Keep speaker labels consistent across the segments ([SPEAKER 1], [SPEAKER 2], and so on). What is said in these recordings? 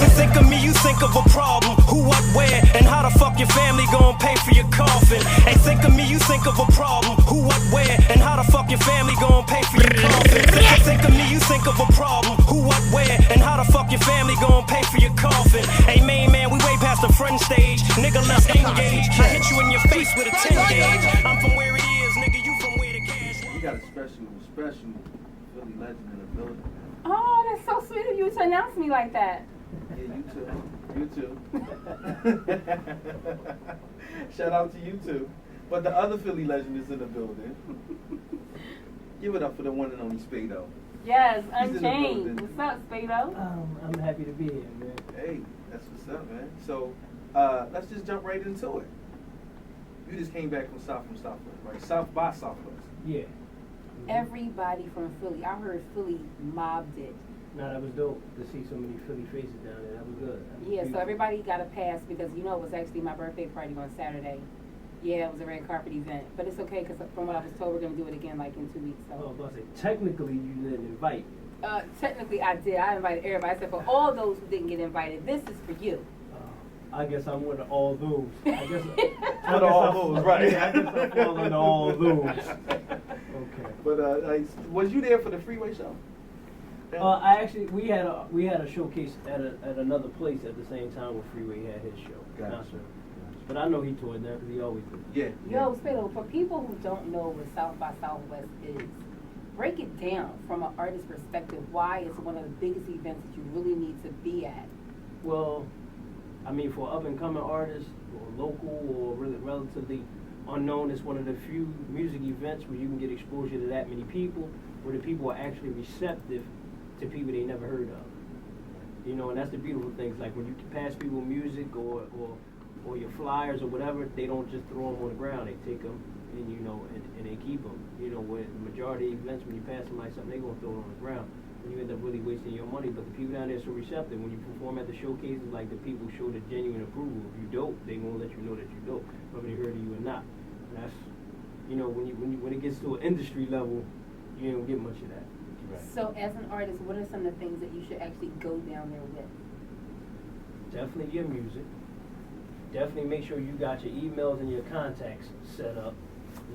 [SPEAKER 1] Think of me, you think of a problem. Who, what, where, and how the fuck your family gon' pay for your coffin? Hey, think of me, you think of a problem. Who, what, where, and how the fuck your family gon' pay for your coffin? Think of me, you think of a problem. Who, what, where, and how the fuck your family gon' pay for your coffin? Hey, main man, we way past the front stage. Nigga, let's engage. I hit you in your face with a 10 gauge. I'm from where it is, nigga, you from where the cash.
[SPEAKER 2] You got a special Philly legend in the building.
[SPEAKER 3] Oh, that's so sweet of you to announce me like that.
[SPEAKER 2] Yeah, you too. Shout out to you too. But the other Philly legend is in the building. Give it up for the one and only Spedo.
[SPEAKER 3] Yes, Unchained. What's up, Spedo?
[SPEAKER 4] I'm happy to be here, man.
[SPEAKER 2] Hey, that's what's up, man. So, let's just jump right into it. You just came back from Southwest, right? South by Southwest.
[SPEAKER 4] Yeah.
[SPEAKER 3] Everybody from Philly. I heard Philly mobbed it.
[SPEAKER 4] No, that was dope to see so many Philly faces down there. That was good. That was beautiful.
[SPEAKER 3] So everybody got a pass because, you know, it was actually my birthday party on Saturday. Yeah, it was a red carpet event. But it's okay because from what I was told, we're going to do it again like in 2 weeks. So.
[SPEAKER 4] Oh, I was about to say, technically you didn't invite.
[SPEAKER 3] Technically I did. I invited everybody. I said for all those who didn't get invited, this is for you.
[SPEAKER 4] I guess I'm one of all those. I guess
[SPEAKER 2] all those, right?
[SPEAKER 4] Yeah, I guess I fall into all those. Okay.
[SPEAKER 2] But was you there for the Freeway show?
[SPEAKER 4] We had a showcase at another place at the same time where Freeway had his show.
[SPEAKER 2] Gotcha.
[SPEAKER 4] But I know he toured there because he always did.
[SPEAKER 2] Yeah.
[SPEAKER 3] Yo, Spedo, for people who don't know what South by Southwest is, break it down from an artist's perspective. Why it's one of the biggest events that you really need to be at.
[SPEAKER 4] Well, I mean, for up and coming artists, or local, or really relatively unknown, it's one of the few music events where you can get exposure to that many people, where the people are actually receptive to people they never heard of. You know, and that's the beautiful things. Like when you pass people music or your flyers or whatever, they don't just throw them on the ground. They take them and and they keep them. You know, where the majority of events when you pass somebody something, they gonna throw it on the ground. And you end up really wasting your money. But the people down there are so receptive. When you perform at the showcases, like the people show the genuine approval. If you dope, they gonna let you know that you dope, whether they heard of you or not. And that's, you know, when it gets to an industry level, you don't get much of that.
[SPEAKER 2] Right.
[SPEAKER 3] So as an artist, what are some of the things that you should actually go down there with?
[SPEAKER 4] Definitely your music. Definitely make sure you got your emails and your contacts set up.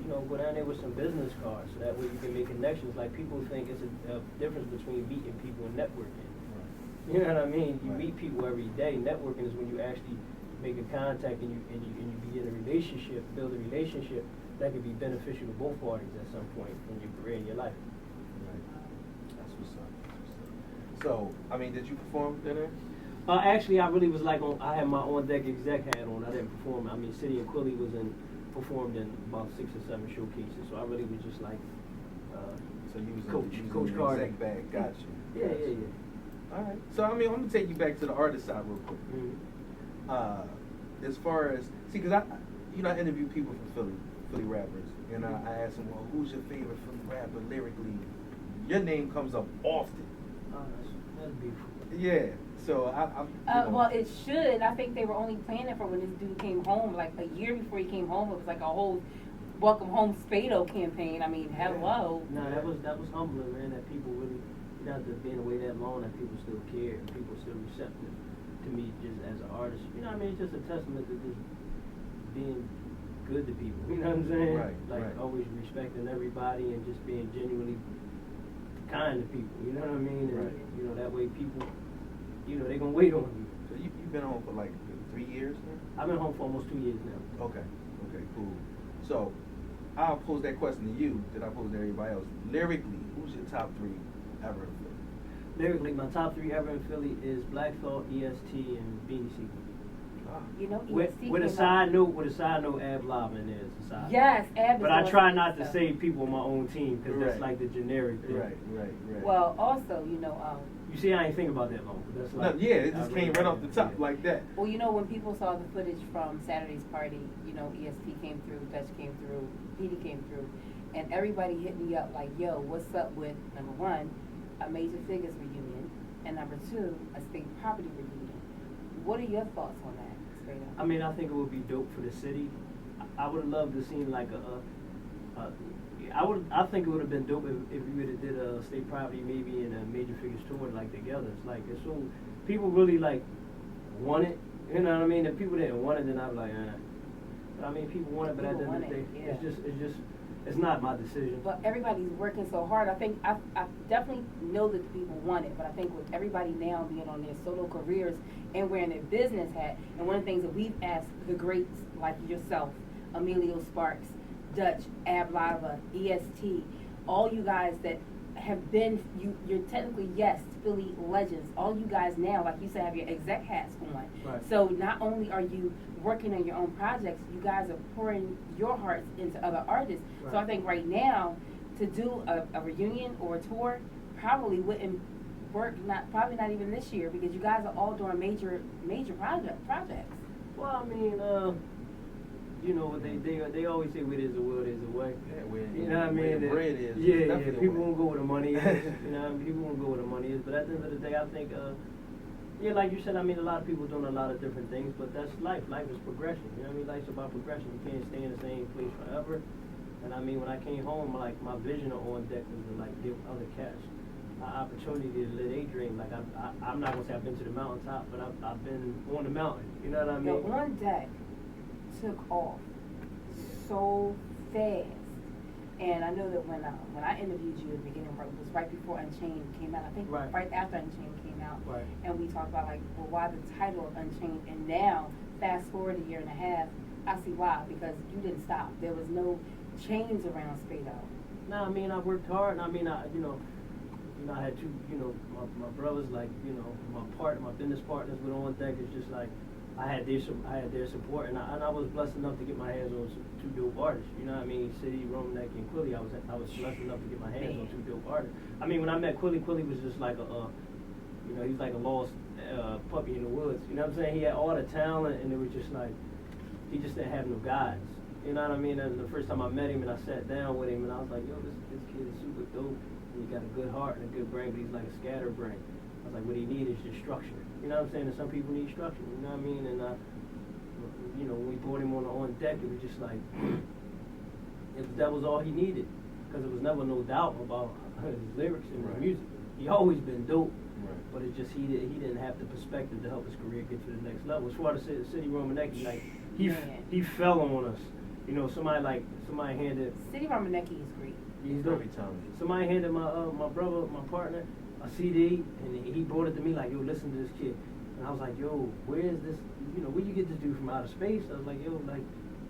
[SPEAKER 4] You know, go down there with some business cards so that way you can make connections. Like people think it's a difference between meeting people and networking. Right. You know what I mean? You meet people every day. Networking is when you actually make a contact and you begin a relationship, build a relationship that could be beneficial to both parties at some point in your career and your life.
[SPEAKER 2] Right. That's what's up. So, I mean, did you perform there?
[SPEAKER 4] Actually, I really was like I had my on deck exec hat on. I didn't perform. I mean, City and Quilly performed in about 6 or 7 showcases. So I really was just like
[SPEAKER 2] so you was
[SPEAKER 4] Coach
[SPEAKER 2] in
[SPEAKER 4] Carter.
[SPEAKER 2] exec bag. Got you.
[SPEAKER 4] Yeah.
[SPEAKER 2] All right. So I mean, I'm gonna take you back to the artist side real quick. As far as because I interview people from Philly rappers, and I ask them, well, who's your favorite Philly rapper lyrically? Your name comes up often.
[SPEAKER 4] Oh, that's beautiful.
[SPEAKER 2] Yeah. So
[SPEAKER 3] well, it should. I think they were only planning for when this dude came home, like a year before he came home. It was like a whole welcome home Spade O campaign. I mean, hello.
[SPEAKER 4] No, that was humbling, man. That people really, after being away that long, that people still care and people still receptive to me just as an artist. You know what I mean? It's just a testament to just being good to people. You know what I'm saying?
[SPEAKER 2] Right.
[SPEAKER 4] Always respecting everybody and just being genuinely kind to people. You know what I mean? And, you know, that way people, you know, they're going to wait on you.
[SPEAKER 2] So you've been home for like 3 years now?
[SPEAKER 4] I've been home for almost 2 years now.
[SPEAKER 2] Okay, cool. So I'll pose that question to you that I pose to everybody else. Lyrically, who's your top 3 ever in Philly?
[SPEAKER 4] Lyrically, my top 3 ever in Philly is Black Thought, EST, and Beanie Sigel.
[SPEAKER 3] You know, EST
[SPEAKER 4] with a side note, Ab Lobbin is a side.
[SPEAKER 3] Yes, Ab.
[SPEAKER 4] But I try not to say people on my own team because that's like the generic thing.
[SPEAKER 2] Right.
[SPEAKER 3] Well, also, you know,
[SPEAKER 4] you see, I ain't think about that long. That's like,
[SPEAKER 2] it just came right off the top like that.
[SPEAKER 3] Well, you know, when people saw the footage from Saturday's party, you know, EST came through, Dutch came through, Petey came through, and everybody hit me up like, yo, what's up with, number 1, a Major Figures reunion, and number 2, a State Property reunion. What are your thoughts on that?
[SPEAKER 4] I mean, I think it would be dope for the city. I would have loved to see like I think it would have been dope if we would have did a State Property maybe in a Major Figures tour like together. It's like it's so people really like want it, you know what I mean? If people didn't want it, then I'd be like, But I mean, people want it, but at the end of the day, it's not my decision.
[SPEAKER 3] But everybody's working so hard. I think I definitely know that the people want it, but I think with everybody now being on their solo careers and wearing their business hat, and one of the things that we've asked the greats like yourself, Emilio Sparks, Dutch, Ab Lava, EST, all you guys that have been, you're technically, yes, Philly legends. All you guys now, like you said, have your exec hats on.
[SPEAKER 4] Right.
[SPEAKER 3] So not only are you working on your own projects, you guys are pouring your hearts into other artists.
[SPEAKER 4] Right.
[SPEAKER 3] So I think right now, to do a reunion or a tour probably wouldn't work, probably not even this year, because you guys are all doing major projects.
[SPEAKER 4] Well, I mean, you know, they always say where there's a will, there's a way.
[SPEAKER 2] Yeah,
[SPEAKER 4] you know what I mean?
[SPEAKER 2] Where the bread is.
[SPEAKER 4] Yeah. People won't go where the money is. You know, people won't go where the money is. But at the end of the day, I think, yeah, like you said, I mean, a lot of people doing a lot of different things, but that's life. Life is progression. You know what I mean? Life's about progression. You can't stay in the same place forever. And I mean, when I came home, like, my vision on deck was to, like, give other cats an opportunity to live their dream. Like, I'm not gonna say I've been to the mountaintop, but I've been on the mountain. You know what I mean?
[SPEAKER 3] The On Deck took off so fast, and I know that when I interviewed you at the beginning, it was right before Unchained came out. I think right after Unchained came out,
[SPEAKER 4] Right.
[SPEAKER 3] And we talked about like, well, why the title of Unchained? And now, fast forward a year and a half, I see why, because you didn't stop. There was no chains around Spedo.
[SPEAKER 4] No, I mean, I worked hard, and I mean, I had two, my brothers, like, my business partners with On Deck. It's just like, I had their support, and I was blessed enough to get my hands on two dope artists. You know what I mean? City, Romanek, and Quilly. I was blessed enough to get my hands on two dope artists. I mean, when I met Quilly was just like he's like a lost puppy in the woods. You know what I'm saying? He had all the talent, and it was just like, he just didn't have no guides. You know what I mean? And the first time I met him and I sat down with him, and I was like, yo, this kid is super dope. And he got a good heart and a good brain, but he's like a scatterbrain. I was like, what he needs is just structure. You know what I'm saying? And some people need structure. You know what I mean? And when we brought him on deck, it was just like, that was all he needed, because there was never no doubt about his lyrics and his music. He always been dope, but it's just he didn't have the perspective to help his career get to the next level. As far as the City Romanecki, like he fell on us. You know, somebody handed
[SPEAKER 3] City Romanecki is great.
[SPEAKER 4] He's dope. Somebody handed my brother, my partner, a CD, and he brought it to me like, yo, listen to this kid. And I was like, yo, where is this? Where you get this dude from outer space? I was like, yo, like,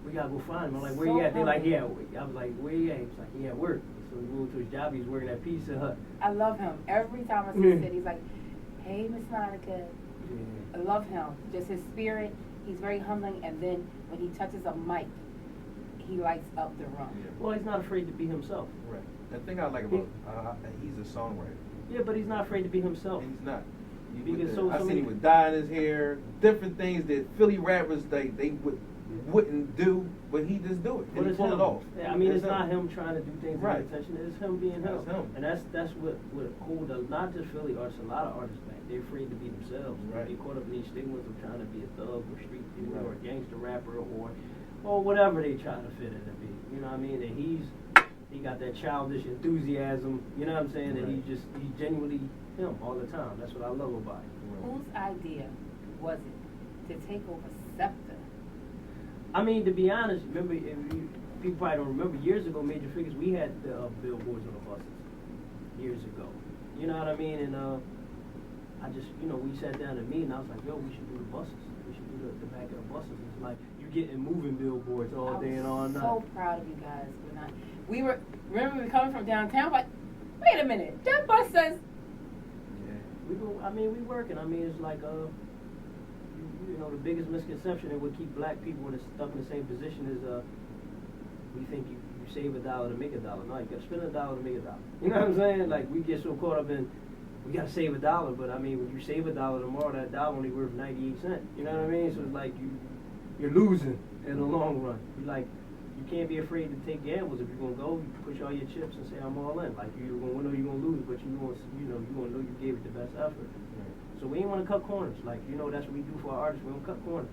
[SPEAKER 4] we gotta go find him. I'm like, where you at? They're like, yeah. I was like, where you at? He was like, he at work. So we moved to his job. He's working at Pizza Hut.
[SPEAKER 3] I love him. Every time I see him, he's like, hey, Miss Monica.
[SPEAKER 4] Yeah.
[SPEAKER 3] I love him. Just his spirit. He's very humbling, and then when he touches a mic, he lights up the room.
[SPEAKER 2] Yeah.
[SPEAKER 4] Well, he's not afraid to be himself.
[SPEAKER 2] Right. The thing I like about he's a songwriter.
[SPEAKER 4] Yeah, but he's not afraid to be himself.
[SPEAKER 2] And he's not. I seen him with dye in his hair, different things that Philly rappers they wouldn't do, but he just do it. And he pull it off.
[SPEAKER 4] Yeah, I mean, it's not him trying to do things to
[SPEAKER 2] right.
[SPEAKER 4] get attention. It's him being him.
[SPEAKER 2] That's him.
[SPEAKER 4] And that's what hold not just Philly artists, a lot of artists back. They're afraid to be themselves.
[SPEAKER 2] Right.
[SPEAKER 4] They caught up in these stigmas of trying to be a thug or street dude or a gangster rapper or whatever they try to fit in to be. You know what I mean? And he got that childish enthusiasm. You know what I'm saying? And he's genuinely him all the time. That's what I love about him.
[SPEAKER 3] Whose idea was it to take over Scepter?
[SPEAKER 4] I mean, to be honest, remember, people probably don't remember, years ago, Major Figures, we had the billboards on the buses years ago. You know what I mean? And I just, we sat down at me, and I was like, yo, we should do the buses. We should do the back of the buses. It's like, you're getting moving billboards all day and all night.
[SPEAKER 3] I was so proud of you guys. Remember we were coming from downtown, like, wait a minute, that bus says.
[SPEAKER 4] We working. I mean, it's like, the biggest misconception that would keep black people stuck in the same position is, we think you save $1 to make $1. No, you gotta spend $1 to make $1. You know what I'm saying? Like, we get so caught up in, we gotta save $1, but I mean, when you save $1 tomorrow, that $1 only worth 98 cents. You know what I mean? So it's like you're losing in the long run. You can't be afraid to take gambles. If you're gonna go, you push all your chips and say I'm all in. Like, you're gonna win or you're gonna lose, but you're gonna know you gave it the best effort. So we ain't want to cut corners. Like, that's what we do for our artists. We don't cut corners.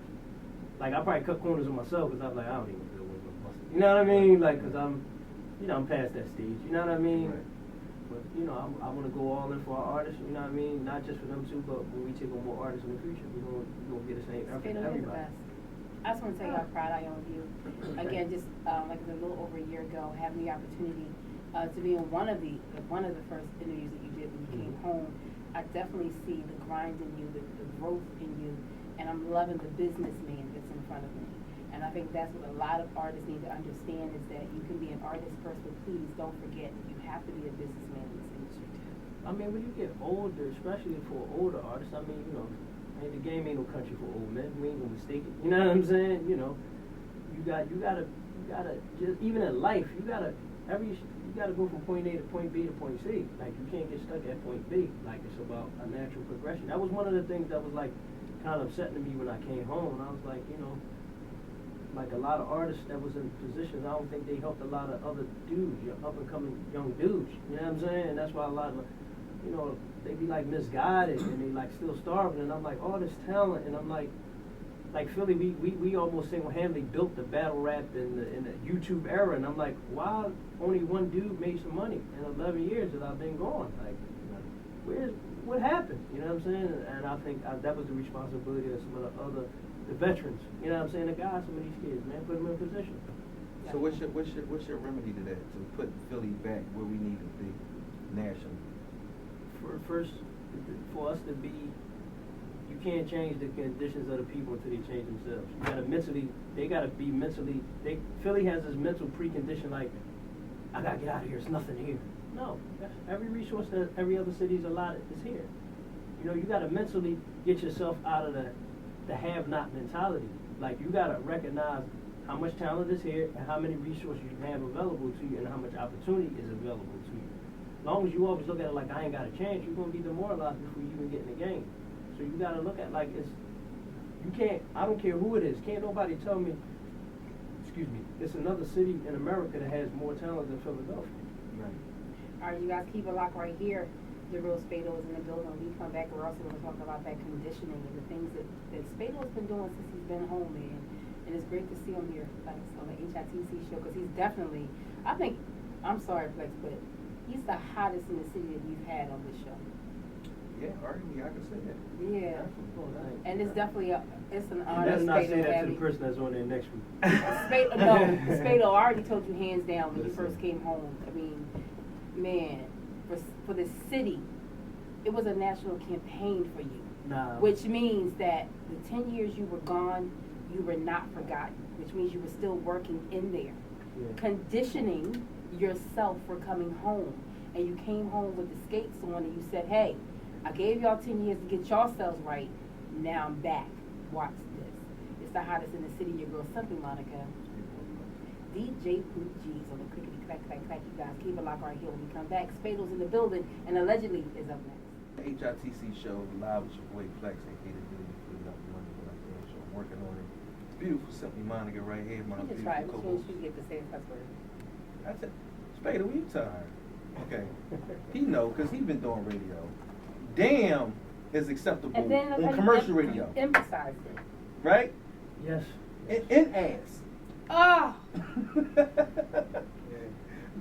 [SPEAKER 4] Like, I probably cut corners on myself because I'm like, I don't even feel with no busting. You know what I mean? Like, because I'm past that stage. You know what I mean?
[SPEAKER 2] Right.
[SPEAKER 4] But you know, I want to go all in for our artists. You know what I mean? Not just for them two, but when we take on more artists in the future, we're gonna get the same effort
[SPEAKER 3] Spedo
[SPEAKER 4] from
[SPEAKER 3] is the
[SPEAKER 4] everybody.
[SPEAKER 3] best. I just want to tell you how proud I am of you. Again, just like a little over a year ago, having the opportunity to be in one of the first interviews that you did when you came home. I definitely see the grind in you, the growth in you, and I'm loving the businessman that's in front of me. And I think that's what a lot of artists need to understand is that you can be an artist first, but please don't forget you have to be a businessman in this industry too.
[SPEAKER 4] I mean, when you get older, especially for older artists, I mean, you know, the game ain't no country for old men. We ain't gonna mistake it. You know what I'm saying? You know, you gotta just, even in life, you gotta go from point A to point B to point C. Like, you can't get stuck at point B. Like, it's about a natural progression. That was one of the things that was like kind of upsetting to me when I came home. And I was like, you know, like a lot of artists that was in positions, I don't think they helped a lot of other dudes, up and coming young dudes. You know what I'm saying? And that's why a lot of, you know, they be like misguided and they like still starving. And I'm like, all this talent, and I'm like Philly, we almost single-handedly built the battle rap in the YouTube era. And I'm like, why only one dude made some money in 11 years that I've been gone? Like, what happened? You know what I'm saying? And I think that was the responsibility of some of the veterans. You know what I'm saying? To guide some of these kids, man, put them in position.
[SPEAKER 2] So what's your remedy to that, to put Philly back where we need to be nationally?
[SPEAKER 4] First, for us to be, you can't change the conditions of the people until they change themselves. They gotta be mentally, Philly has this mental precondition like, I gotta get out of here, there's nothing here. No, every resource that every other city is allotted is here. You know, you gotta mentally get yourself out of the have-not mentality. Like, you gotta recognize how much talent is here and how many resources you have available to you and how much opportunity is available to you. As long as you always look at it like, I ain't got a chance, you're gonna be demoralized before you even get in the game. So you gotta look at like I don't care who it is, can't nobody tell me, excuse me, it's another city in America that has more talent than Philadelphia.
[SPEAKER 2] Right.
[SPEAKER 3] All right, you guys keep a lock right here. The real Spedo is in the building. We come back, we're also going to talk about that conditioning and the things that Spedo's been doing since he's been home, man. And it's great to see him here on the HITC show because he's definitely, I'm sorry, Flex, but he's the hottest in the city that you've had on this show.
[SPEAKER 2] Yeah, arguably, I can say that.
[SPEAKER 3] Yeah.
[SPEAKER 2] Definitely.
[SPEAKER 3] And it's definitely it's an honor.
[SPEAKER 4] Let's not say
[SPEAKER 3] Spedo
[SPEAKER 4] that to
[SPEAKER 3] having-
[SPEAKER 4] the person that's on there next week.
[SPEAKER 3] Spedo, I already told you hands down when you first came home. I mean, man, for the city, it was a national campaign for you.
[SPEAKER 4] Nah.
[SPEAKER 3] Which means that the 10 years you were gone, you were not forgotten. Which means you were still working in there.
[SPEAKER 4] Yeah.
[SPEAKER 3] Conditioning yourself for coming home. And you came home with the skates on and you said, hey, I gave y'all 10 years to get yourselves right. Now I'm back. Watch this. It's the hottest in the city. Your girl, Simply Monica. DJ Poop G's on the clickety clack clack clack. You guys keep a lock right here when we come back. Spado's in the building and allegedly is up next.
[SPEAKER 2] HITC show live with your boy Flex, aka the Billy Putting Up Money Like that show. I'm working on it. Beautiful Simply Monica right here, my
[SPEAKER 3] You just
[SPEAKER 2] beautiful
[SPEAKER 3] try. Which
[SPEAKER 2] co-host.
[SPEAKER 3] one should get the same cuss word?
[SPEAKER 2] I said, Spade, we tired. Okay. He know, because he been doing radio. Damn is acceptable
[SPEAKER 3] And then
[SPEAKER 2] on commercial radio.
[SPEAKER 3] You emphasized it.
[SPEAKER 2] Right?
[SPEAKER 4] Yes.
[SPEAKER 2] In ass.
[SPEAKER 3] Ah!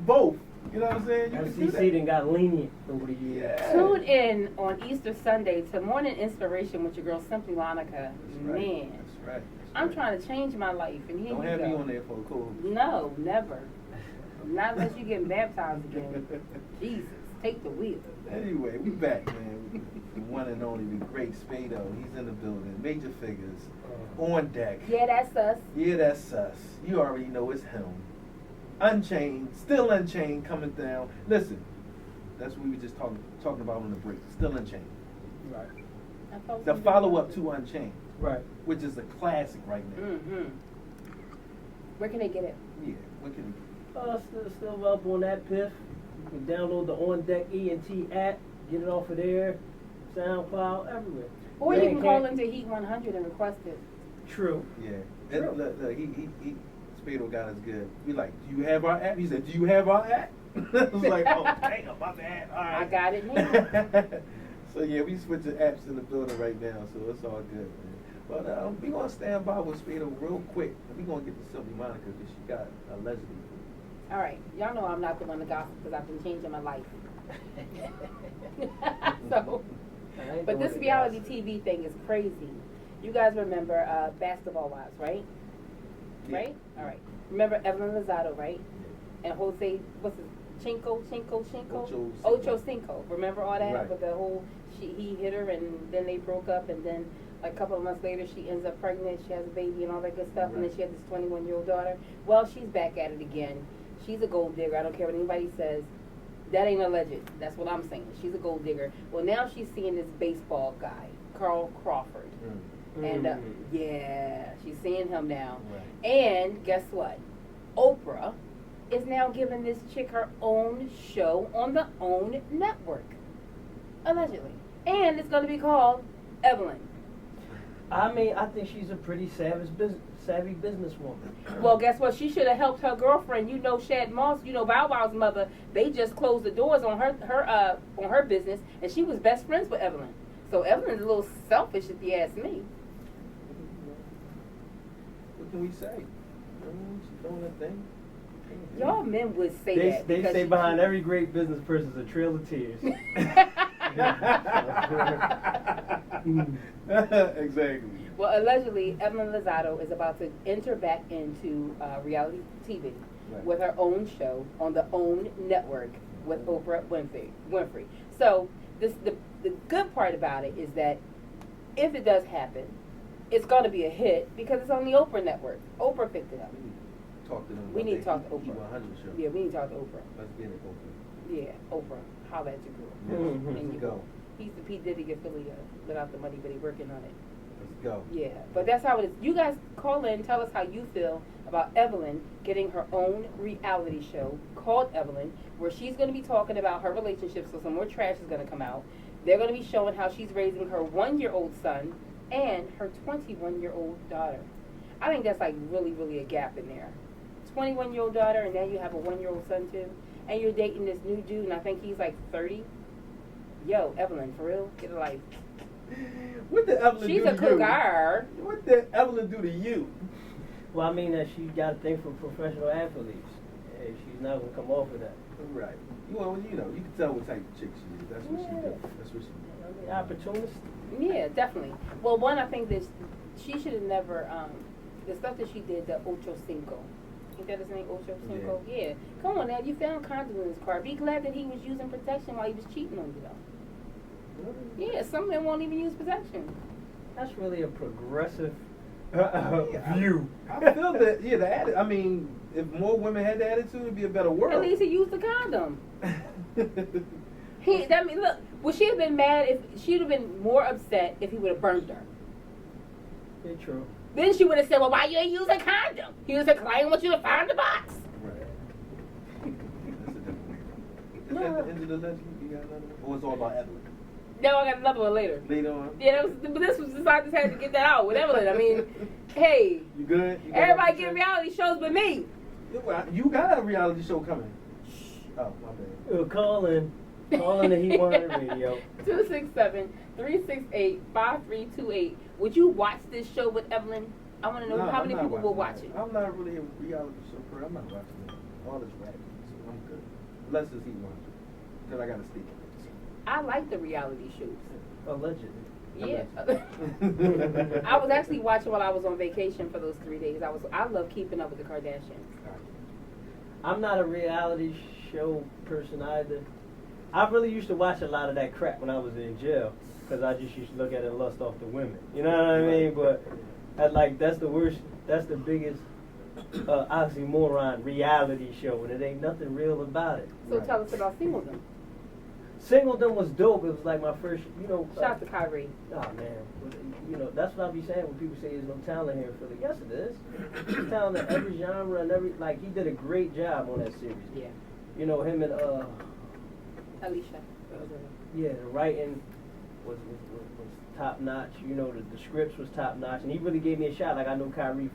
[SPEAKER 2] Both. You know what I'm saying? You can do
[SPEAKER 4] FCC
[SPEAKER 2] that.
[SPEAKER 4] done got lenient over the years.
[SPEAKER 2] Yeah.
[SPEAKER 3] Tune in on Easter Sunday to Morning Inspiration with your girl Simply Monica.
[SPEAKER 2] That's right.
[SPEAKER 3] Man,
[SPEAKER 2] That's right. That's
[SPEAKER 3] I'm
[SPEAKER 2] right.
[SPEAKER 3] trying to change my life, and here
[SPEAKER 2] Don't
[SPEAKER 3] you
[SPEAKER 2] have
[SPEAKER 3] go.
[SPEAKER 2] me on there for a cool.
[SPEAKER 3] No, never. Not unless you get baptized again. Jesus, take the wheel.
[SPEAKER 2] Anyway, we back, man. The one and only, the great Spedo. He's in the building. Major figures on deck.
[SPEAKER 3] Yeah, that's us.
[SPEAKER 2] Yeah, that's us. You already know it's him. Unchained, still Unchained, coming down. Listen, that's what we were just talking about on the break. Still Unchained.
[SPEAKER 4] Right.
[SPEAKER 3] I thought
[SPEAKER 2] The
[SPEAKER 3] somebody-
[SPEAKER 2] follow-up to Unchained,
[SPEAKER 4] Right.
[SPEAKER 2] which is a classic right now.
[SPEAKER 3] Mm-hmm. Where can they get it?
[SPEAKER 2] Yeah, what can
[SPEAKER 4] Still up on that piff. You can download the On Deck ENT app, get it off of there, SoundCloud, everywhere.
[SPEAKER 3] Or
[SPEAKER 4] Yeah,
[SPEAKER 3] you can call
[SPEAKER 4] can't-
[SPEAKER 3] into Heat 100 and request it.
[SPEAKER 4] True.
[SPEAKER 2] Yeah.
[SPEAKER 4] True.
[SPEAKER 2] Look, he Spedo got us good. We like, do you have our app? He said, do you have our app? I was like, oh, damn, my bad. All right.
[SPEAKER 3] I got it now.
[SPEAKER 2] So yeah, we switching apps in the building right now, so it's all good, man. But we gonna stand by with Spedo real quick. We gonna get to Simply Monica because she got allegedly.
[SPEAKER 3] All right. Y'all know I'm not the one to gossip because I've been changing my life. So,
[SPEAKER 4] I ain't
[SPEAKER 3] but
[SPEAKER 4] doing
[SPEAKER 3] this
[SPEAKER 4] it,
[SPEAKER 3] reality
[SPEAKER 4] guys.
[SPEAKER 3] TV thing is crazy. You guys remember Basketball Wives, right?
[SPEAKER 2] Yeah.
[SPEAKER 3] Right? All right. Remember Evelyn Lozado, right? And Jose, what's his, Ocho Cinco. Remember all that?
[SPEAKER 2] Right.
[SPEAKER 3] With the whole, he hit her and then they broke up and then like a couple of months later she ends up pregnant, she has a baby and all that good stuff, and then she has this 21-year-old daughter. Well, she's back at it again. She's a gold digger. I don't care what anybody says. That ain't alleged. That's what I'm saying. She's a gold digger. Well, now she's seeing this baseball guy, Carl Crawford. And yeah, she's seeing him now.
[SPEAKER 2] Right.
[SPEAKER 3] And guess what? Oprah is now giving this chick her own show on the OWN network. Allegedly. And it's going to be called Evelyn.
[SPEAKER 4] I mean, I think she's a pretty savvy businesswoman.
[SPEAKER 3] Well, guess what? She should have helped her girlfriend. You know, Shad Moss. You know, Bow Wow's mother. They just closed the doors on her business, and she was best friends with Evelyn. So Evelyn's a little selfish, if you ask me.
[SPEAKER 2] What can we say? She's doing her thing.
[SPEAKER 3] Y'all men would say that.
[SPEAKER 4] They
[SPEAKER 3] because
[SPEAKER 4] say
[SPEAKER 3] she-
[SPEAKER 4] behind every great business person is a trail of tears.
[SPEAKER 2] Exactly.
[SPEAKER 3] Well, allegedly, Evelyn Lozado is about to enter back into reality TV
[SPEAKER 2] Right.
[SPEAKER 3] with her own show on the OWN network with Oprah Winfrey. So the good part about it is that if it does happen, it's going to be a hit because it's on the Oprah network. Oprah picked it up.
[SPEAKER 2] Talk to them.
[SPEAKER 3] We
[SPEAKER 2] about
[SPEAKER 3] need to
[SPEAKER 2] that
[SPEAKER 3] talk to Oprah.
[SPEAKER 2] E100 show.
[SPEAKER 3] Yeah, we need to talk to Oprah.
[SPEAKER 2] Let's get it Oprah.
[SPEAKER 3] Yeah, Oprah. Holla at your girl.
[SPEAKER 2] Yes.
[SPEAKER 4] Mhm.
[SPEAKER 3] And
[SPEAKER 2] Let's
[SPEAKER 3] you
[SPEAKER 2] go.
[SPEAKER 3] He's the P. Diddy of Philly without the money, but he's working on it.
[SPEAKER 2] Let's go.
[SPEAKER 3] Yeah, but that's how it is. You guys call in, tell us how you feel about Evelyn getting her own reality show called Evelyn, where she's going to be talking about her relationship, so some more trash is going to come out. They're going to be showing how she's raising her 1-year-old son and her 21-year-old daughter. I think that's like really, really a gap in there. 21-year-old daughter, and now you have a 1-year-old son too, and you're dating this new dude, and I think he's like 30. Yo, Evelyn, for real, get a life.
[SPEAKER 2] What did Evelyn
[SPEAKER 3] She's
[SPEAKER 2] do
[SPEAKER 3] a
[SPEAKER 2] to you?
[SPEAKER 3] cougar.
[SPEAKER 2] What did Evelyn do to you?
[SPEAKER 4] Well, I mean that she got a thing for professional athletes. And she's not gonna come off of that.
[SPEAKER 2] Right. Well, you know, you can tell what type of chick she is. That's what she do. That's what she do.
[SPEAKER 4] I mean, opportunist.
[SPEAKER 3] Yeah, definitely. Well, one, I think that she should have never, the stuff that she did, the Ocho Cinco. Ain't that his name, Ocho Cinco? Yeah. Come on now, you found condoms in his car. Be glad that he was using protection while he was cheating on you, though. Yeah, some men won't even use protection.
[SPEAKER 4] That's really a progressive
[SPEAKER 2] Yeah,
[SPEAKER 4] view.
[SPEAKER 2] I feel that, yeah, I mean, if more women had the attitude, it'd be a better world.
[SPEAKER 3] At least he used the condom. Look, would she have been mad if, she'd have been more upset if he would have burned her.
[SPEAKER 4] Yeah, true.
[SPEAKER 3] Then she would have said, well, why you ain't use a condom? He would have said, 'cause I didn't want you to find the box.
[SPEAKER 2] Right. That's a different one. Is that the end of the legend? You got another one? Or it's all about Evelyn?
[SPEAKER 3] No, I got another one later.
[SPEAKER 2] Later on?
[SPEAKER 3] Yeah, but this was just, I just had to get that out with Evelyn. I mean, hey,
[SPEAKER 2] You good? You got
[SPEAKER 3] everybody
[SPEAKER 2] nothing to
[SPEAKER 3] get
[SPEAKER 2] say?
[SPEAKER 3] reality shows but me.
[SPEAKER 2] You got a reality show coming. Oh, my bad.
[SPEAKER 4] Call in the Heat 100 radio.
[SPEAKER 3] 267-368-5328. Would you watch this show with Evelyn? I want to know
[SPEAKER 2] No,
[SPEAKER 3] how
[SPEAKER 2] I'm
[SPEAKER 3] many
[SPEAKER 2] not
[SPEAKER 3] people will watch
[SPEAKER 2] watching
[SPEAKER 3] it.
[SPEAKER 2] that. I'm not really a reality show person. I'm not watching it. All this rap, so I'm good. Unless it's E100. Because I got to sleep on it.
[SPEAKER 3] I like the reality shows.
[SPEAKER 4] Allegedly.
[SPEAKER 3] Yeah. I was actually watching while I was on vacation for those 3 days. I love keeping up with the Kardashians.
[SPEAKER 4] I'm not a reality show person either. I really used to watch a lot of that crap when I was in jail because I just used to look at it and lust off the women. You know what I mean? But that's the worst. That's the biggest oxymoron reality show, and it ain't nothing real about it.
[SPEAKER 3] So tell us about Singledom.
[SPEAKER 4] Singledom was dope. It was like my first,
[SPEAKER 3] Shout out to Kyrie.
[SPEAKER 4] Oh man, that's what I be saying when people say there's no talent here in Philly. Yes, it is. There's talent in every genre and he did a great job on that series.
[SPEAKER 3] Yeah.
[SPEAKER 4] Him and
[SPEAKER 3] Alicia.
[SPEAKER 4] yeah, the writing was top notch. The scripts was top notch, and he really gave me a shot. Like I know Kyrie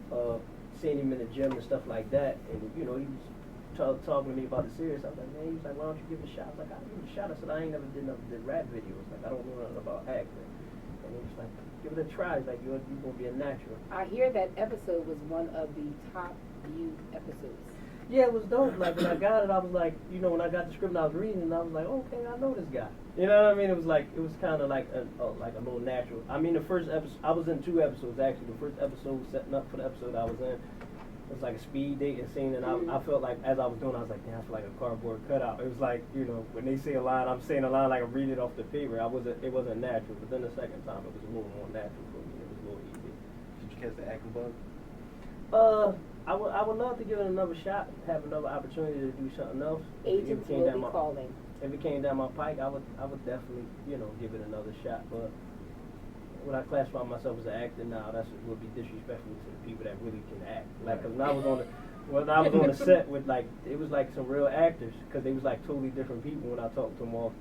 [SPEAKER 4] from seeing him in the gym and stuff like that, and he was talking to me about the series. I was like, man, he was like, why don't you give it a shot? I was like, I'll give it a shot. I said, I ain't never did rap videos. Like, I don't know nothing about acting. And he was like, give it a try. He's like, you're gonna be a natural.
[SPEAKER 3] I hear that episode was one of the top viewed episodes.
[SPEAKER 4] Yeah, it was dope. Like when I got it, I was like, you know, when I got the script and I was reading, and I was like, okay, I know this guy. You know what I mean? It was kind of like a little natural. I mean, the first episode, I was in 2 episodes actually. The first episode was setting up for the episode I was in. It was like a speed dating scene, and I felt like as I was doing, I was like, damn, I feel like a cardboard cutout. It was like, you know, when they say a line, I'm saying a line like I'm reading it off the paper. It wasn't natural. But then the second time, it was a little more natural for me. It was a little easy.
[SPEAKER 2] Did you catch the acting bug?
[SPEAKER 4] I would love to give it another shot, have another opportunity to do something else.
[SPEAKER 3] Agents will be calling.
[SPEAKER 4] If it came down my pike, I would definitely, you know, give it another shot. But when I classify myself as an actor now, that would be disrespectful to the people that really can act. Like, cause when I was on the set with like, it was like some real actors, cause they was like totally different people when I talked to them off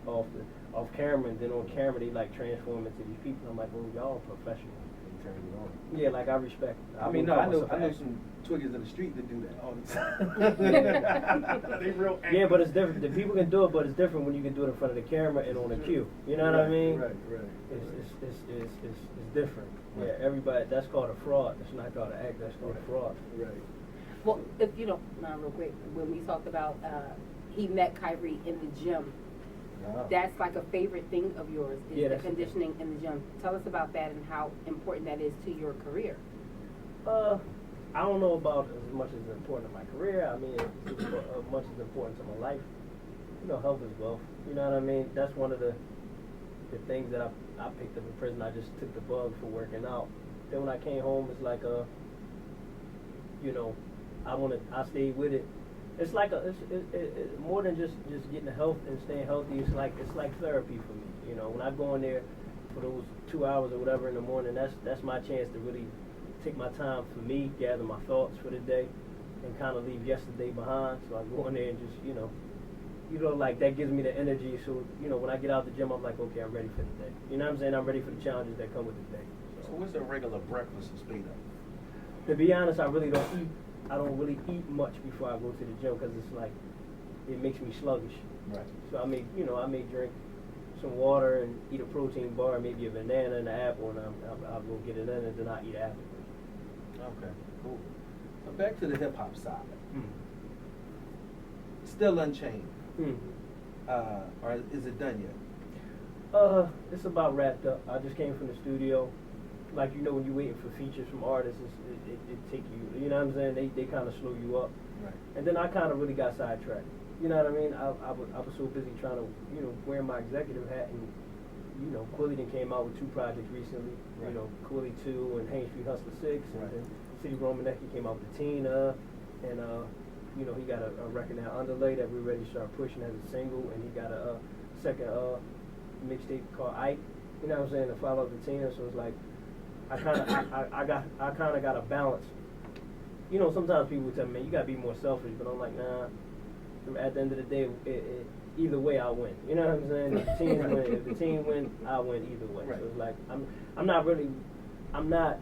[SPEAKER 4] camera, and then on camera they like transform into these people. I'm like, well, y'all professionals.
[SPEAKER 2] Turn it on.
[SPEAKER 4] Yeah, like I respect.
[SPEAKER 2] I mean, no, I know some twiggers in the street that do that all the time. They real actors.
[SPEAKER 4] Yeah, but it's different. The people can do it, but it's different when you can do it in front of the camera and on a cue. You know what I mean?
[SPEAKER 2] Right.
[SPEAKER 4] It's different.
[SPEAKER 2] Right.
[SPEAKER 4] Yeah, everybody. That's called a fraud. That's not called an act. That's called a fraud.
[SPEAKER 2] Right.
[SPEAKER 3] Well, if you don't, real quick, when we talked about he met Kyrie in the gym, that's like a favorite thing of yours, is the conditioning in the gym. Tell us about that and how important that is to your career.
[SPEAKER 4] I don't know about as much as important to my career. I mean, it's as much as important to my life. You know, health is wealth. You know what I mean? That's one of the things that I picked up in prison. I just took the bug for working out. Then when I came home, it's like you know, I stayed with it. It's like it's more than just getting the health and staying healthy. It's like therapy for me. You know, when I go in there for those 2 hours or whatever in the morning, that's my chance to really take my time for me, gather my thoughts for the day, and kind of leave yesterday behind. So I go in there and just you know, like that gives me the energy. So you know, when I get out the gym, I'm like, okay, I'm ready for the day. You know what I'm saying? I'm ready for the challenges that come with the day.
[SPEAKER 2] So what's a regular breakfast in Spedo?
[SPEAKER 4] To be honest, I really don't eat. I don't really eat much before I go to the gym because it's like it makes me sluggish.
[SPEAKER 2] Right.
[SPEAKER 4] So I may drink some water and eat a protein bar, maybe a banana and an apple, and I'll go get it in, and then I'll eat afterwards.
[SPEAKER 2] Okay, cool. So back to the hip hop side.
[SPEAKER 4] Mm.
[SPEAKER 2] Still Unchained.
[SPEAKER 4] Mm.
[SPEAKER 2] Or is it done yet?
[SPEAKER 4] It's about wrapped up. I just came from the studio. Like, you know, when you're waiting for features from artists, it take you, you know what I'm saying? They kind of slow you up.
[SPEAKER 2] Right.
[SPEAKER 4] And then I kind of really got sidetracked. You know what I mean? I was so busy trying to, you know, wear my executive hat, and, you know, Quilly came out with 2 projects recently.
[SPEAKER 2] Right.
[SPEAKER 4] You know, Quilly 2 and Hain Street Hustler 6.
[SPEAKER 2] Right.
[SPEAKER 4] And then City Romanecki came out with Tina. And, you know, he got a record now, Underlay, that we're ready to start pushing as a single. And he got a second mixtape called Ike. You know what I'm saying? To follow up to Tina. So it's like, I kind of got a balance. You know, sometimes people tell me, man, you gotta be more selfish, but I'm like, nah. At the end of the day, either way, I win. You know what I'm saying? If the team win, if the team win, I win either way.
[SPEAKER 2] Right.
[SPEAKER 4] So it's like I'm not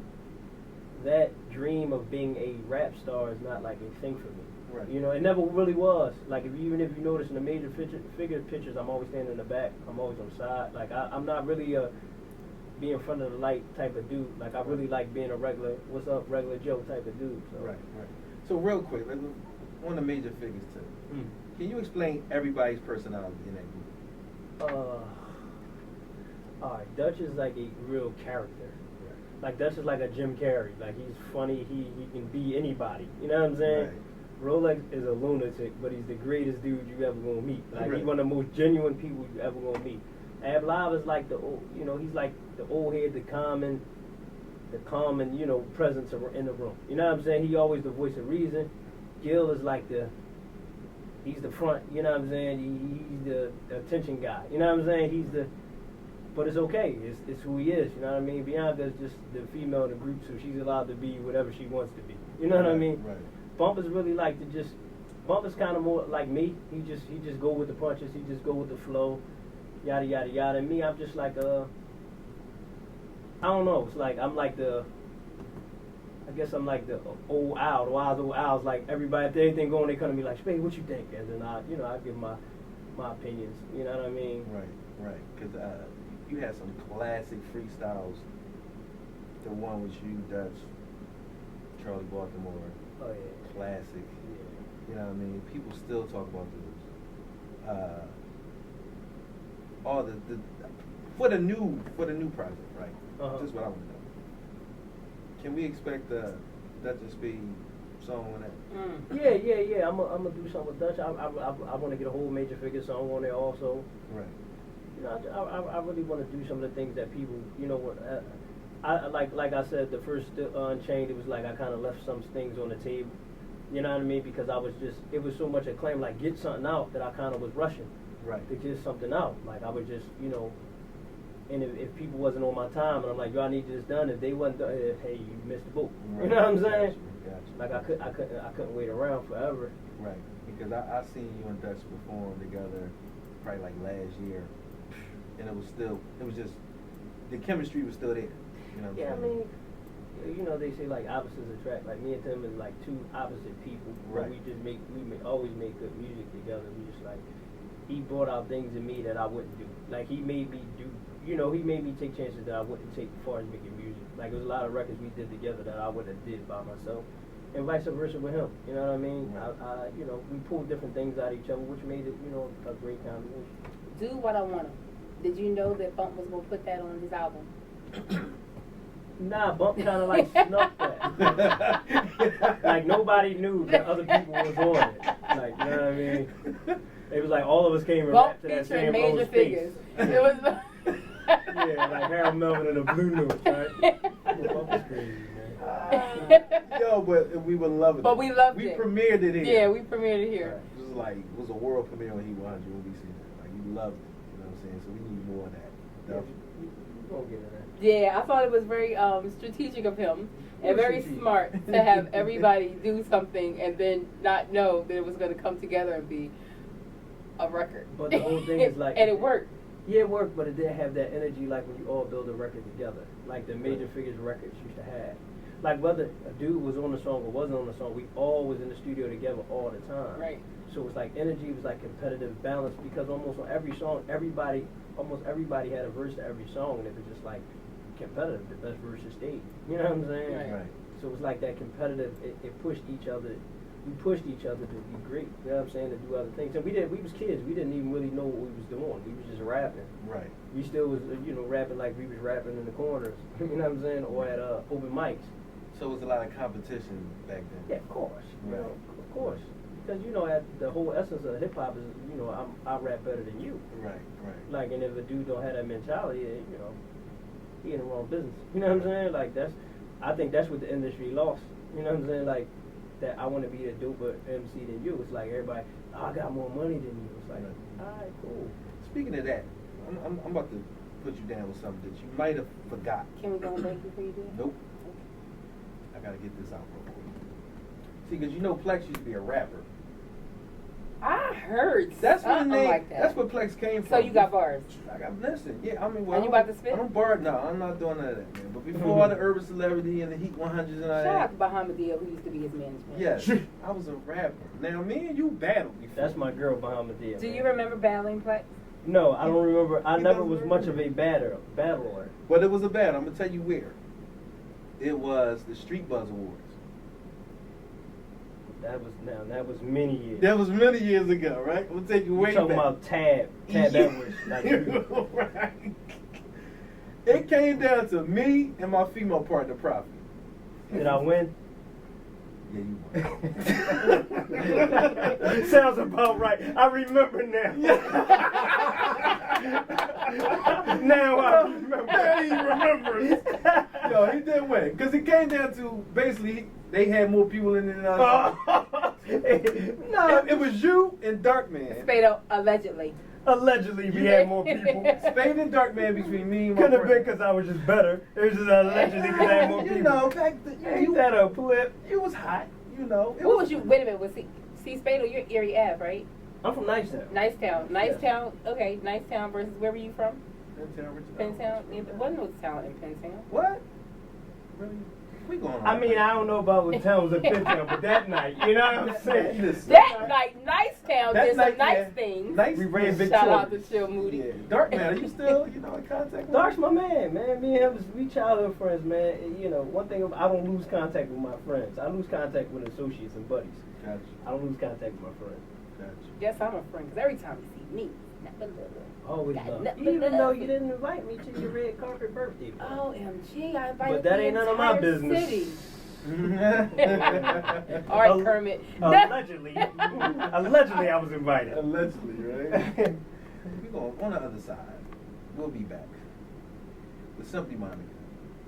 [SPEAKER 4] that dream of being a rap star is not like a thing for me.
[SPEAKER 2] Right.
[SPEAKER 4] You know, it never really was. Like even if you notice in the major figure pictures, I'm always standing in the back. I'm always on the side. Like I'm not really be in front of the light type of dude. Like I really like being a regular, what's up, regular Joe type of dude. So.
[SPEAKER 2] Right. So real quick, one of the major figures too. Can you explain everybody's personality in that group?
[SPEAKER 4] All right, Dutch is like a real character. Right. Like Dutch is like a Jim Carrey. Like he's funny. He can be anybody. You know what I'm saying?
[SPEAKER 2] Right.
[SPEAKER 4] Rolex is a lunatic, but he's the greatest dude you ever gonna meet. Like
[SPEAKER 2] right.
[SPEAKER 4] He's one of the most genuine people you ever gonna meet. Ab Live is like the old, you know, he's like the old head, the common, you know, presence in the room. You know what I'm saying? He always the voice of reason. Gil is like he's the front, you know what I'm saying? He's the attention guy. You know what I'm saying? But it's okay. It's who he is. You know what I mean? Bianca is just the female in the group, so she's allowed to be whatever she wants to be. You know what I mean?
[SPEAKER 2] Right.
[SPEAKER 4] Bump is really like Bump is kind of more like me. He just go with the punches. He just go with the flow. Yada yada yada. And me, I'm just like I don't know. It's like I'm like I guess I'm like the old owl. The wise old owls. Like everybody, if there's anything going, they come to me like, Spade, what you think? And then I give my opinions. You know what I mean?
[SPEAKER 2] Right. Because you had some classic freestyles. The one with you, Dutch, Charlie Baltimore.
[SPEAKER 4] Oh yeah.
[SPEAKER 2] Classic.
[SPEAKER 4] Yeah.
[SPEAKER 2] You know what I mean? People still talk about dudes. All the for the new project, right?
[SPEAKER 4] Uh-huh.
[SPEAKER 2] This is what I want to know. Can we expect the Dutch and Speed song on that?
[SPEAKER 4] Yeah. I'm gonna do something with Dutch. I want to get a whole Major Figure song on there also.
[SPEAKER 2] Right.
[SPEAKER 4] You know, I really want to do some of the things that people, you know, I like I said, the first Unchained, it was like I kind of left some things on the table. You know what I mean? Because I was it was so much acclaim, like get something out, that I kind of was rushing.
[SPEAKER 2] Right.
[SPEAKER 4] To get something out. Like I would just, you know, and if people wasn't on my time, and I'm like, yo, I need this done. If they wasn't done, hey, you missed the boat.
[SPEAKER 2] Right.
[SPEAKER 4] You know what I'm saying?
[SPEAKER 2] Gotcha.
[SPEAKER 4] Like I couldn't wait around forever.
[SPEAKER 2] Right. Because I seen you and Dutch perform together probably like last year, and it was just the chemistry was still there. You know what
[SPEAKER 4] Yeah, I
[SPEAKER 2] I'm
[SPEAKER 4] mean,
[SPEAKER 2] saying?
[SPEAKER 4] you know, they say like opposites attract. Like me and Tim is like two opposite people. But
[SPEAKER 2] Right.
[SPEAKER 4] we just always make good music together. We just like, he brought out things in me that I wouldn't do. Like he made me do, you know, he made me take chances that I wouldn't take as far as making music. Like there was a lot of records we did together that I wouldn't have did by myself. And vice versa with him. You know what I mean?
[SPEAKER 2] Right.
[SPEAKER 4] I you know, we pulled different things out of each other, which made it, you know, a great combination.
[SPEAKER 3] Do What I Wanna. Did you know that Bump was gonna put that on his album?
[SPEAKER 4] Nah, Bump kind of like snuck that. Like nobody knew that other people was on it. Like, you know what I mean? It was like all of us came and
[SPEAKER 3] Bump
[SPEAKER 4] rapped to that
[SPEAKER 3] featuring
[SPEAKER 4] same
[SPEAKER 3] Major
[SPEAKER 4] old
[SPEAKER 3] Figures.
[SPEAKER 4] space.
[SPEAKER 3] It was.
[SPEAKER 4] Yeah, like Harold Melvin and the Blue Notes, right? Bump is crazy, man.
[SPEAKER 2] Yo, but we were loving it.
[SPEAKER 3] But we loved
[SPEAKER 2] we
[SPEAKER 3] it.
[SPEAKER 2] We premiered it here.
[SPEAKER 3] Yeah, we premiered it here.
[SPEAKER 2] It was like, it was a world premiere on Heat 100 when we seen it. Like, we loved it. You know what I'm saying? So we need more of that. Definitely.
[SPEAKER 4] We gonna get in there.
[SPEAKER 3] Yeah, I thought it was very strategic of him and very
[SPEAKER 2] Strategic.
[SPEAKER 3] smart to have everybody do something and then not know that it was going to come together and be a record.
[SPEAKER 4] But the whole thing is like,
[SPEAKER 3] and it worked.
[SPEAKER 4] Yeah, it worked, but it didn't have that energy like when you all build a record together, like the Major Figures records used to have. Like whether a dude was on the song or wasn't on the song, we all was in the studio together all the time.
[SPEAKER 3] Right.
[SPEAKER 4] So it was like energy, it was like competitive balance, because almost on every song, almost everybody had a verse to every song, and it was just like competitive. The best verses stayed. You know what I'm saying?
[SPEAKER 3] Right.
[SPEAKER 4] So it was like that competitive. It pushed each other. We pushed each other to be great. You know what I'm saying? To do other things. And we was kids. We didn't even really know what we was doing. We was just rapping.
[SPEAKER 2] Right.
[SPEAKER 4] We still was, you know, rapping like we was rapping in the corners. You know what I'm saying? Or at open mics.
[SPEAKER 2] So it was a lot of competition back then.
[SPEAKER 4] Yeah, of course. You
[SPEAKER 2] Right.
[SPEAKER 4] know, of course. Because you know, the whole essence of hip hop is, you know, I rap better than you.
[SPEAKER 2] Right. Right.
[SPEAKER 4] Like, and if a dude don't have that mentality, you know, he in the wrong business. You know what I'm saying? Like I think that's what the industry lost. You know what I'm saying? Like that I want to be a doper MC than you. It's like everybody, oh, I got more money than you. It's like, all right, cool.
[SPEAKER 2] Speaking of that, I'm about to put you down with something that you might have forgot.
[SPEAKER 3] Can we go on break before you do it?
[SPEAKER 2] Nope. I gotta get this out real quick. See, because you know Plex used to be a rapper.
[SPEAKER 3] I heard
[SPEAKER 2] That's where the
[SPEAKER 3] something
[SPEAKER 2] name.
[SPEAKER 3] like that.
[SPEAKER 2] That's where Plex came from.
[SPEAKER 3] So you got bars.
[SPEAKER 2] I got listen. Yeah, I mean, well,
[SPEAKER 3] And you about to spit?
[SPEAKER 2] I don't bar. No, I'm not doing none of that, man. But before all the urban celebrity and the Heat 100s and all
[SPEAKER 3] Shout
[SPEAKER 2] that.
[SPEAKER 3] out to Bahamadia, who used to be his management.
[SPEAKER 2] Yes, I was a rapper. Now me and you battled before.
[SPEAKER 4] That's my girl Bahamadia.
[SPEAKER 3] Do
[SPEAKER 4] man.
[SPEAKER 3] you remember battling Plex?
[SPEAKER 4] No, I don't remember. I
[SPEAKER 2] He
[SPEAKER 4] never
[SPEAKER 2] doesn't
[SPEAKER 4] was much of a
[SPEAKER 2] remember.
[SPEAKER 4] battler.
[SPEAKER 2] But it was a battle. I'm gonna tell you where. It was the Street Buzz Awards.
[SPEAKER 4] That was many years.
[SPEAKER 2] That was many years ago, right? We'll take you way
[SPEAKER 4] You talking
[SPEAKER 2] back.
[SPEAKER 4] about Tab Edwards. Like you.
[SPEAKER 2] Right. It came down to me and my female partner, Prophet.
[SPEAKER 4] Did I win?
[SPEAKER 2] Yeah, you won.
[SPEAKER 4] Sounds about right. I remember now. Now I remember.
[SPEAKER 2] Yeah, he remembers. Yo, he did win. Because it came down to basically they had more people in it than us.
[SPEAKER 4] No,
[SPEAKER 2] It was you and Darkman.
[SPEAKER 3] Spedo, allegedly.
[SPEAKER 4] allegedly we had more people.
[SPEAKER 2] Spade and Darkman between me and my
[SPEAKER 4] Could have been
[SPEAKER 2] friend.
[SPEAKER 4] because I was just better. It was just allegedly because I had more people.
[SPEAKER 2] You know, back then,
[SPEAKER 4] Ain't that a flip?
[SPEAKER 2] it was hot. You know. It
[SPEAKER 3] What was you? Wait a minute. Was see Spedo? You're Erie Ave, right?
[SPEAKER 4] I'm from Nicetown.
[SPEAKER 3] Nicetown. Nicetown. Okay, Nicetown versus where were you from?
[SPEAKER 2] Pentown, Richard.
[SPEAKER 3] Pentown. There wasn't no talent in Pentown.
[SPEAKER 2] What? Really? We going
[SPEAKER 4] I mean, I don't know about what town was a bit town, but that night, you know what I'm saying?
[SPEAKER 3] That night, Nice Town
[SPEAKER 2] That
[SPEAKER 3] did some
[SPEAKER 2] night,
[SPEAKER 3] nice
[SPEAKER 2] yeah.
[SPEAKER 3] things.
[SPEAKER 2] Nice
[SPEAKER 4] We ran
[SPEAKER 2] things.
[SPEAKER 3] Shout out to
[SPEAKER 4] Victoria.
[SPEAKER 3] Chill Moody.
[SPEAKER 2] Yeah. Dark man, are you still, in contact with
[SPEAKER 4] Dark's
[SPEAKER 2] him?
[SPEAKER 4] my man. Me and him, we childhood friends, man. You know, one thing, I don't lose contact with my friends. I lose contact with associates and buddies.
[SPEAKER 2] Gotcha.
[SPEAKER 4] I don't lose contact with my friends.
[SPEAKER 2] Gotcha.
[SPEAKER 3] Yes, I'm a friend, because every time you see me, nothing but love.
[SPEAKER 4] Always
[SPEAKER 3] Got
[SPEAKER 4] love.
[SPEAKER 3] nothing but
[SPEAKER 4] Even though
[SPEAKER 3] love.
[SPEAKER 4] you didn't invite me to your red carpet birthday party.
[SPEAKER 3] OMG, I invited
[SPEAKER 4] But that
[SPEAKER 3] the
[SPEAKER 4] ain't none of my
[SPEAKER 3] entire
[SPEAKER 4] business.
[SPEAKER 3] city. All right, Kermit.
[SPEAKER 4] Allegedly. Allegedly, I was invited.
[SPEAKER 2] Allegedly, right? We're going on the other side. We'll be back. With Simply Monica,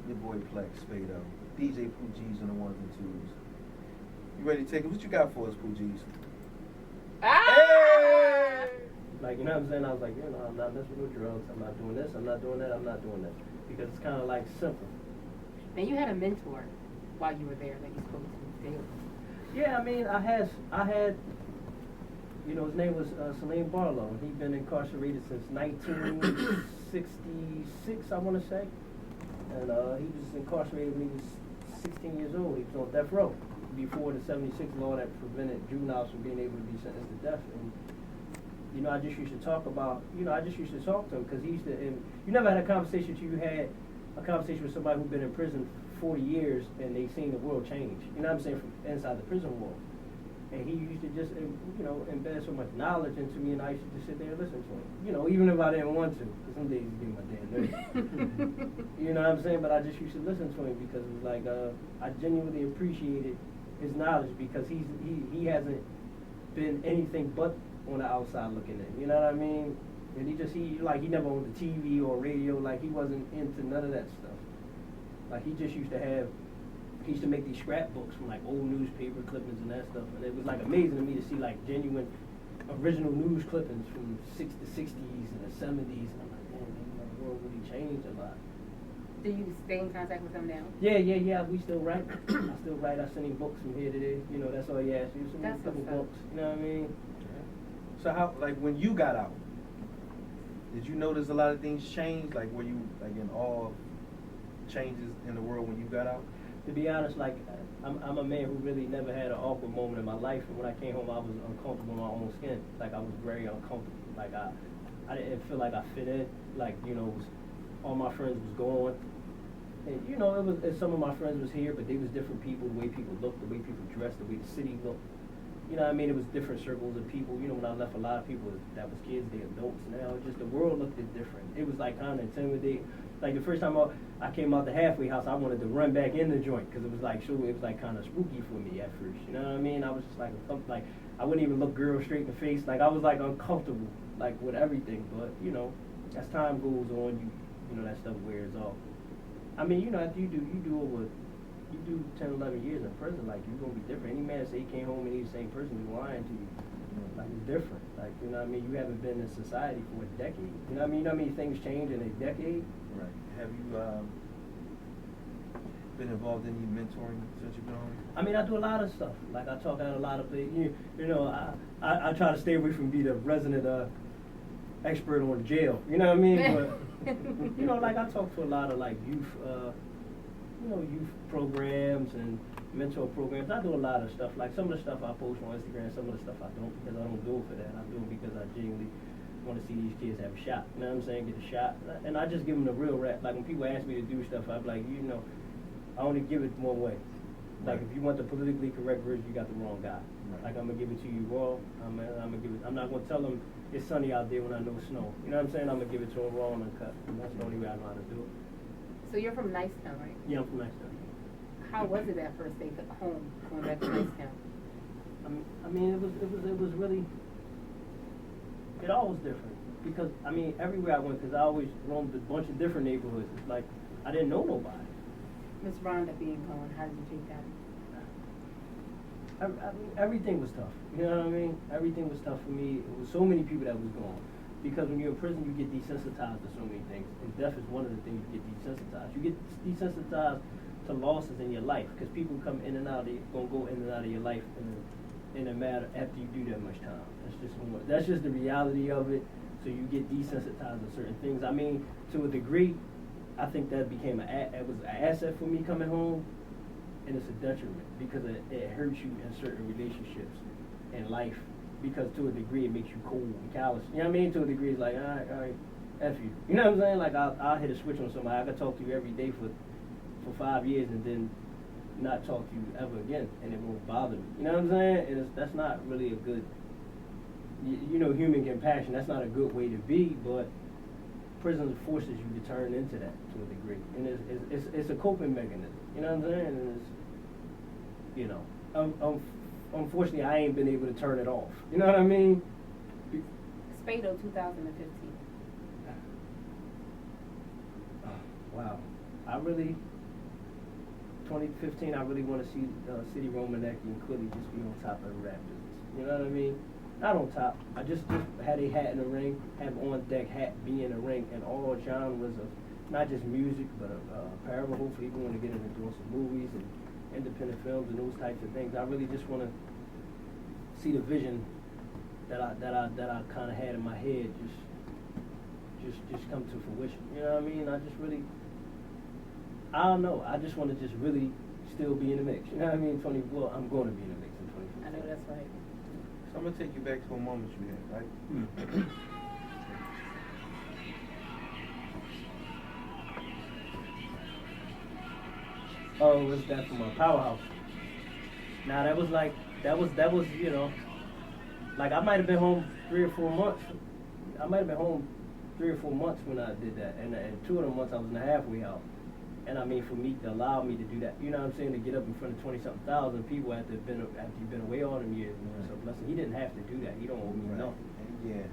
[SPEAKER 2] your boy Plex, Spade O, DJ Pooh G's on the ones and twos. You ready to take it? What you got for us, Pooh G's?
[SPEAKER 3] Ah!
[SPEAKER 4] Like, you know what I'm saying? I was like, you know, I'm not messing with drugs. I'm not doing this. I'm not doing that. I'm not doing that. Because it's kind of like simple.
[SPEAKER 3] And you had a mentor while you were there that you spoke to daily.
[SPEAKER 4] Yeah, I mean, I had, you know, his name was Salim Barlow. He'd been incarcerated since 1966, I want to say. And he was incarcerated when he was 16 years old. He was on death row before the 76 law that prevented juveniles from being able to be sentenced to death. And, you know, I just used to talk about, you know, I just used to talk to him because he used to, and you never had a conversation till you had a conversation with somebody who'd been in prison 40 years and they seen the world change. You know what I'm saying? From inside the prison wall. And he used to just, you know, embed so much knowledge into me, and I used to just sit there and listen to him. You know, even if I didn't want to, because some days he'd be my damn nerve. You know what I'm saying? But I just used to listen to him because it was like, I genuinely appreciated his knowledge because he hasn't been anything but on the outside looking in. You know what I mean? And he never owned a TV or radio. Like, he wasn't into none of that stuff. Like, he just used to make these scrapbooks from like old newspaper clippings and that stuff, and it was like amazing to me to see like genuine original news clippings from the 60s and the 70s, and I'm like, man, the world really changed a lot.
[SPEAKER 3] Do you stay in contact with him now?
[SPEAKER 4] Yeah, we still write. I still write. I send him books from here to there. You know, that's all he asked me. Send me a
[SPEAKER 3] That's
[SPEAKER 4] couple
[SPEAKER 3] what's up.
[SPEAKER 4] books. You know what I mean?
[SPEAKER 2] So how, like, when you got out, did you notice a lot of things change? Like, were you, like, in all changes in the world when you got out?
[SPEAKER 4] To be honest, like, I'm a man who really never had an awkward moment in my life, and when I came home, I was uncomfortable in my own skin. Like, I was very uncomfortable. Like, I didn't feel like I fit in. Like, you know, all my friends was gone. And, you know, some of my friends was here, but they was different people, the way people looked, the way people dressed, the way the city looked. You know what I mean? It was different circles of people. You know, when I left, a lot of people that was kids, they adults now. Just the world looked different. It was like kind of intimidating. Like the first time I came out the halfway house, I wanted to run back in the joint because it was like kind of spooky for me at first. You know what I mean? I was just like I wouldn't even look girls straight in the face. Like I was like uncomfortable, like with everything. But you know, as time goes on, you know that stuff wears off. I mean, you know, after you do 10, 11 years in prison, like, you're going to be different. Any man that say he came home and he's the same person is lying to you. Like, it's different. Like, you know what I mean? You haven't been in society for a decade. You know what I mean? You know how many things change in a decade?
[SPEAKER 2] Right. Have you been involved in any mentoring since you've been home?
[SPEAKER 4] I mean, I do a lot of stuff. Like, I talk at a lot of places. You know, I try to stay away from being the resident expert on jail. You know what I mean? But, you know, like, I talk to a lot of, like, youth programs and mentor programs. I do a lot of stuff. Like, some of the stuff I post on Instagram, some of the stuff I don't, because I don't do it for that. I do it because I genuinely want to see these kids have a shot. You know what I'm saying? Get a shot. And I just give them the real rap. Like, when people ask me to do stuff, I'm like, you know, I only give it one way. Like, if you want the politically correct version, you got the wrong guy.
[SPEAKER 2] Right.
[SPEAKER 4] Like, I'm going to give it to you raw. I'm not going to tell them it's sunny out there when I know snow. You know what I'm saying? I'm going to give it to them raw and uncut. And that's the only way I know how to do it.
[SPEAKER 3] So you're from Nicetown, right?
[SPEAKER 4] Yeah, I'm from Nicetown.
[SPEAKER 3] How was it that first day home, going back to Nicetown?
[SPEAKER 4] I mean, it was really, it all was different. Because, I mean, everywhere I went, because I always roamed a bunch of different neighborhoods. It's like, I didn't know nobody.
[SPEAKER 3] Miss Rhonda being gone, how did you take that?
[SPEAKER 4] I mean, everything was tough. You know what I mean? Everything was tough for me. It was so many people that was gone. Because when you're in prison, you get desensitized to so many things. And death is one of the things you get desensitized. You get desensitized to losses in your life. Because people come in and out, they're going to go in and out of your life in a matter after you do that much time. That's just the reality of it. So you get desensitized to certain things. I mean, to a degree, I think that became it was an asset for me coming home. and it's a detriment because it hurts you in certain relationships in life. Because to a degree it makes you cold and callous. You know what I mean? To a degree it's like, all right, F you. You know what I'm saying? Like I'll hit a switch on somebody. I could talk to you every day for 5 years and then not talk to you ever again, and it won't bother me. You know what I'm saying? And that's not really a good, you know, human compassion. That's not a good way to be. But prison forces you to turn into that to a degree, and it's a coping mechanism. You know what I'm saying? And it's, you know, unfortunately, I ain't been able to turn it off. You know what I mean?
[SPEAKER 3] Spedo 2015.
[SPEAKER 4] Wow. 2015, I really want to see City Romanecki and Quilly just be on top of the rap business. You know what I mean? Not on top. I just had a hat in the ring, have on deck hat be in the ring, and all genres of not just music, but apparel. Hopefully, going to get into doing some movies and independent films and those types of things. I really just want to see the vision that I kind of had in my head just come to fruition. You know what I mean? I don't know. I just want to just really still be in the mix. You know what I mean? I'm going to be in the mix in 2015.
[SPEAKER 3] I know that's right.
[SPEAKER 2] So I'm gonna take you back to a moment you had, right?
[SPEAKER 4] Oh, was that from a Powerhouse? Now that was you know, like I might have been home 3 or 4 months. I might have been home 3 or 4 months when I did that, and 2 of them months I was in the halfway house. And I mean, for me to allow me to do that, you know what I'm saying, to get up in front of 20-something thousand people after you've been away all them years, man. So blessing. He didn't have to do that. He don't owe me nothing.
[SPEAKER 2] Yeah.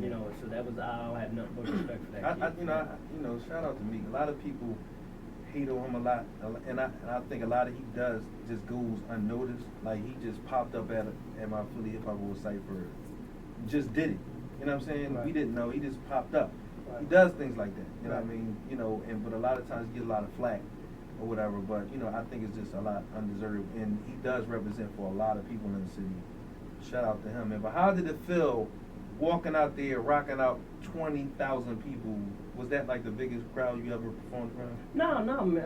[SPEAKER 4] You know, so that was, I don't have nothing but respect for that.
[SPEAKER 2] You know, shout out to Meek. A lot of people hate on him a lot, and I think a lot of he does just goes unnoticed. Like he just popped up at my Philly Hip Hop World site for, just did it. You know what I'm saying?
[SPEAKER 4] Right.
[SPEAKER 2] We didn't know. He just popped up.
[SPEAKER 4] Right.
[SPEAKER 2] He does things like that. You know
[SPEAKER 4] Right.
[SPEAKER 2] what I mean? You know, but a lot of times he get a lot of flack or whatever. But you know, I think it's just a lot undeserved, and he does represent for a lot of people in the city. Shout out to him, man. But how did it feel walking out there, rocking out 20,000 people? Was that like the biggest crowd you ever performed around?
[SPEAKER 4] No.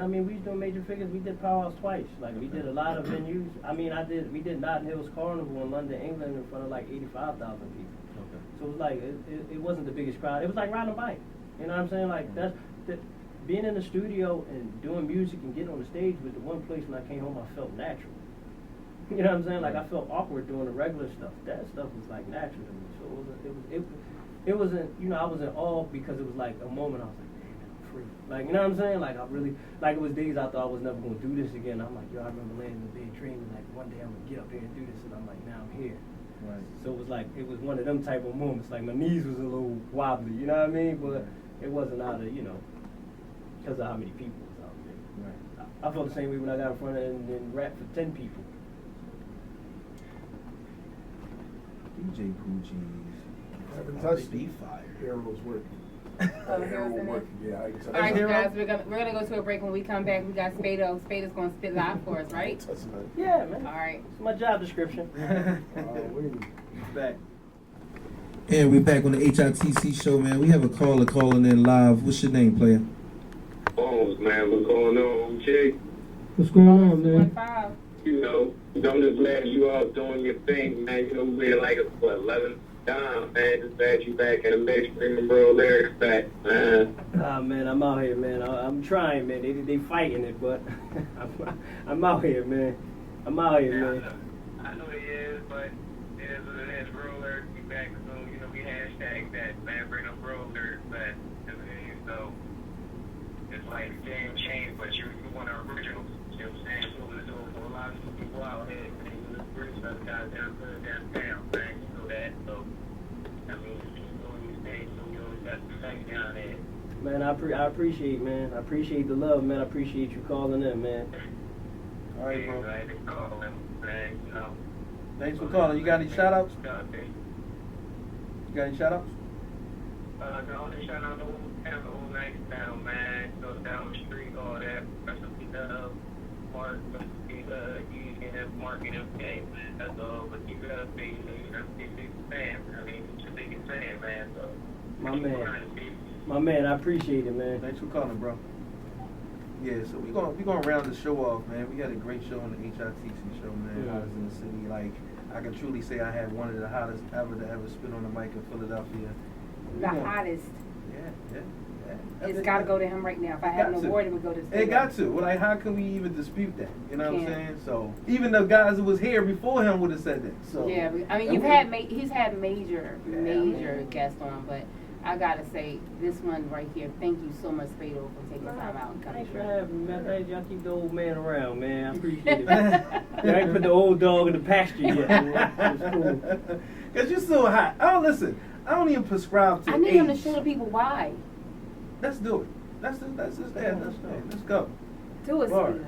[SPEAKER 4] I mean, we was doing major figures. We did Powerhouse twice. Like we did a lot of venues. I mean, we did Notting Hill's Carnival in London, England, in front of like 85,000 people.
[SPEAKER 2] Okay.
[SPEAKER 4] So it was like it wasn't the biggest crowd. It was like riding a bike. You know what I'm saying? Like being in the studio and doing music and getting on the stage was the one place when I came home I felt natural. You know what I'm saying? Like I felt awkward doing the regular stuff. That stuff was like natural to me. So it wasn't, you know, I was in awe because it was like a moment I was like, damn, I'm free. Like, you know what I'm saying? Like I really, like it was days I thought I was never gonna do this again. I'm like, yo, I remember laying in the bed dreaming like one day I'm gonna get up here and do this, and I'm like, now I'm here.
[SPEAKER 2] Right.
[SPEAKER 4] So it was like, it was one of them type of moments. Like my knees was a little wobbly, you know what I mean? But it wasn't out of, you know, because of how many people was out there.
[SPEAKER 2] Right.
[SPEAKER 4] I felt the same way when I got in front of and rapped for 10 people.
[SPEAKER 2] DJ Poochie's.
[SPEAKER 5] Haven't touched
[SPEAKER 2] be
[SPEAKER 5] it.
[SPEAKER 2] fire.
[SPEAKER 5] Arrow's working.
[SPEAKER 3] Oh,
[SPEAKER 5] Arrow
[SPEAKER 3] Harold's in
[SPEAKER 5] working. Yeah, I can tell
[SPEAKER 3] All right,
[SPEAKER 5] you.
[SPEAKER 3] guys, we're gonna go to a break. When we come back, we got Spedo. Spedo's gonna spit live for us, right?
[SPEAKER 5] Touch it.
[SPEAKER 4] Yeah, man.
[SPEAKER 3] All right.
[SPEAKER 4] It's my job description.
[SPEAKER 2] Back. And we're back on the HITC show, man. We have a caller calling in live. What's your name, player?
[SPEAKER 6] Oh, man, what's going on, Jake?
[SPEAKER 4] What's going on, man?
[SPEAKER 3] 1-5.
[SPEAKER 6] You know, I'm just glad you all doing your thing, man. You know, we're like, 11 down, man. Just glad you back in the mix, bringing bro lyrics back, man.
[SPEAKER 4] Ah, man, I'm out here, man. I'm trying, man. They fighting it, but I'm out here, man. I'm out here, man.
[SPEAKER 6] I know it is, but it is what it is. Bro lyrics be back, so, you know, we hashtag that, man. Bring them bro lyrics back. So, it's like the game changed, but you want our originals. You know what I'm saying? So a lot of people out here, man, you look pretty stuff guys down, put it down, man. You know that, so, I mean, you know you stay, so you always got the thing down there.
[SPEAKER 4] Man, I appreciate, man. I appreciate the love, man. I appreciate you calling in, man.
[SPEAKER 2] All right, bro.
[SPEAKER 6] I had to call him, man, you know.
[SPEAKER 2] Thanks for calling. You got any shout outs? You got any shout outs?
[SPEAKER 6] No, they shout out the whole nice down, man. Go down the street, all that. Recipe Mark, you have Mark and MK, man. That's all. But you gotta be a big fan. I mean, you're a big fan, man. So,
[SPEAKER 4] My man, I appreciate it, man.
[SPEAKER 2] Thanks for calling, bro. Yeah, so we gonna round the show off, man. We had a great show on the HITC show, man.
[SPEAKER 4] Yeah.
[SPEAKER 2] Hottest in the city. Like, I can truly say I had one of the hottest ever to ever spit on the mic in Philadelphia.
[SPEAKER 3] The hottest.
[SPEAKER 2] Yeah.
[SPEAKER 3] It's got to go to him right now. If I had an award, it would go to Spedo.
[SPEAKER 2] It got to. Well, like, how can we even dispute that? You know what I'm
[SPEAKER 3] Can't.
[SPEAKER 2] saying? So, even the guys who was here before him would have said that. So,
[SPEAKER 3] Yeah, I mean, he's had major guests on, but I gotta say, this one right here, thank you so much, Spedo, for taking time out and coming
[SPEAKER 4] Thanks for
[SPEAKER 3] through.
[SPEAKER 4] having me, man. Thanks, y'all keep the old man around, man. I appreciate it. I ain't put the old dog in the pasture yet. Man. It's cool.
[SPEAKER 2] Because you're so hot. Listen, I don't even prescribe to
[SPEAKER 3] I need
[SPEAKER 2] age.
[SPEAKER 3] him to show the people why.
[SPEAKER 2] Let's do it. Let's go.
[SPEAKER 3] Do it,
[SPEAKER 2] Bars.
[SPEAKER 3] Spedo.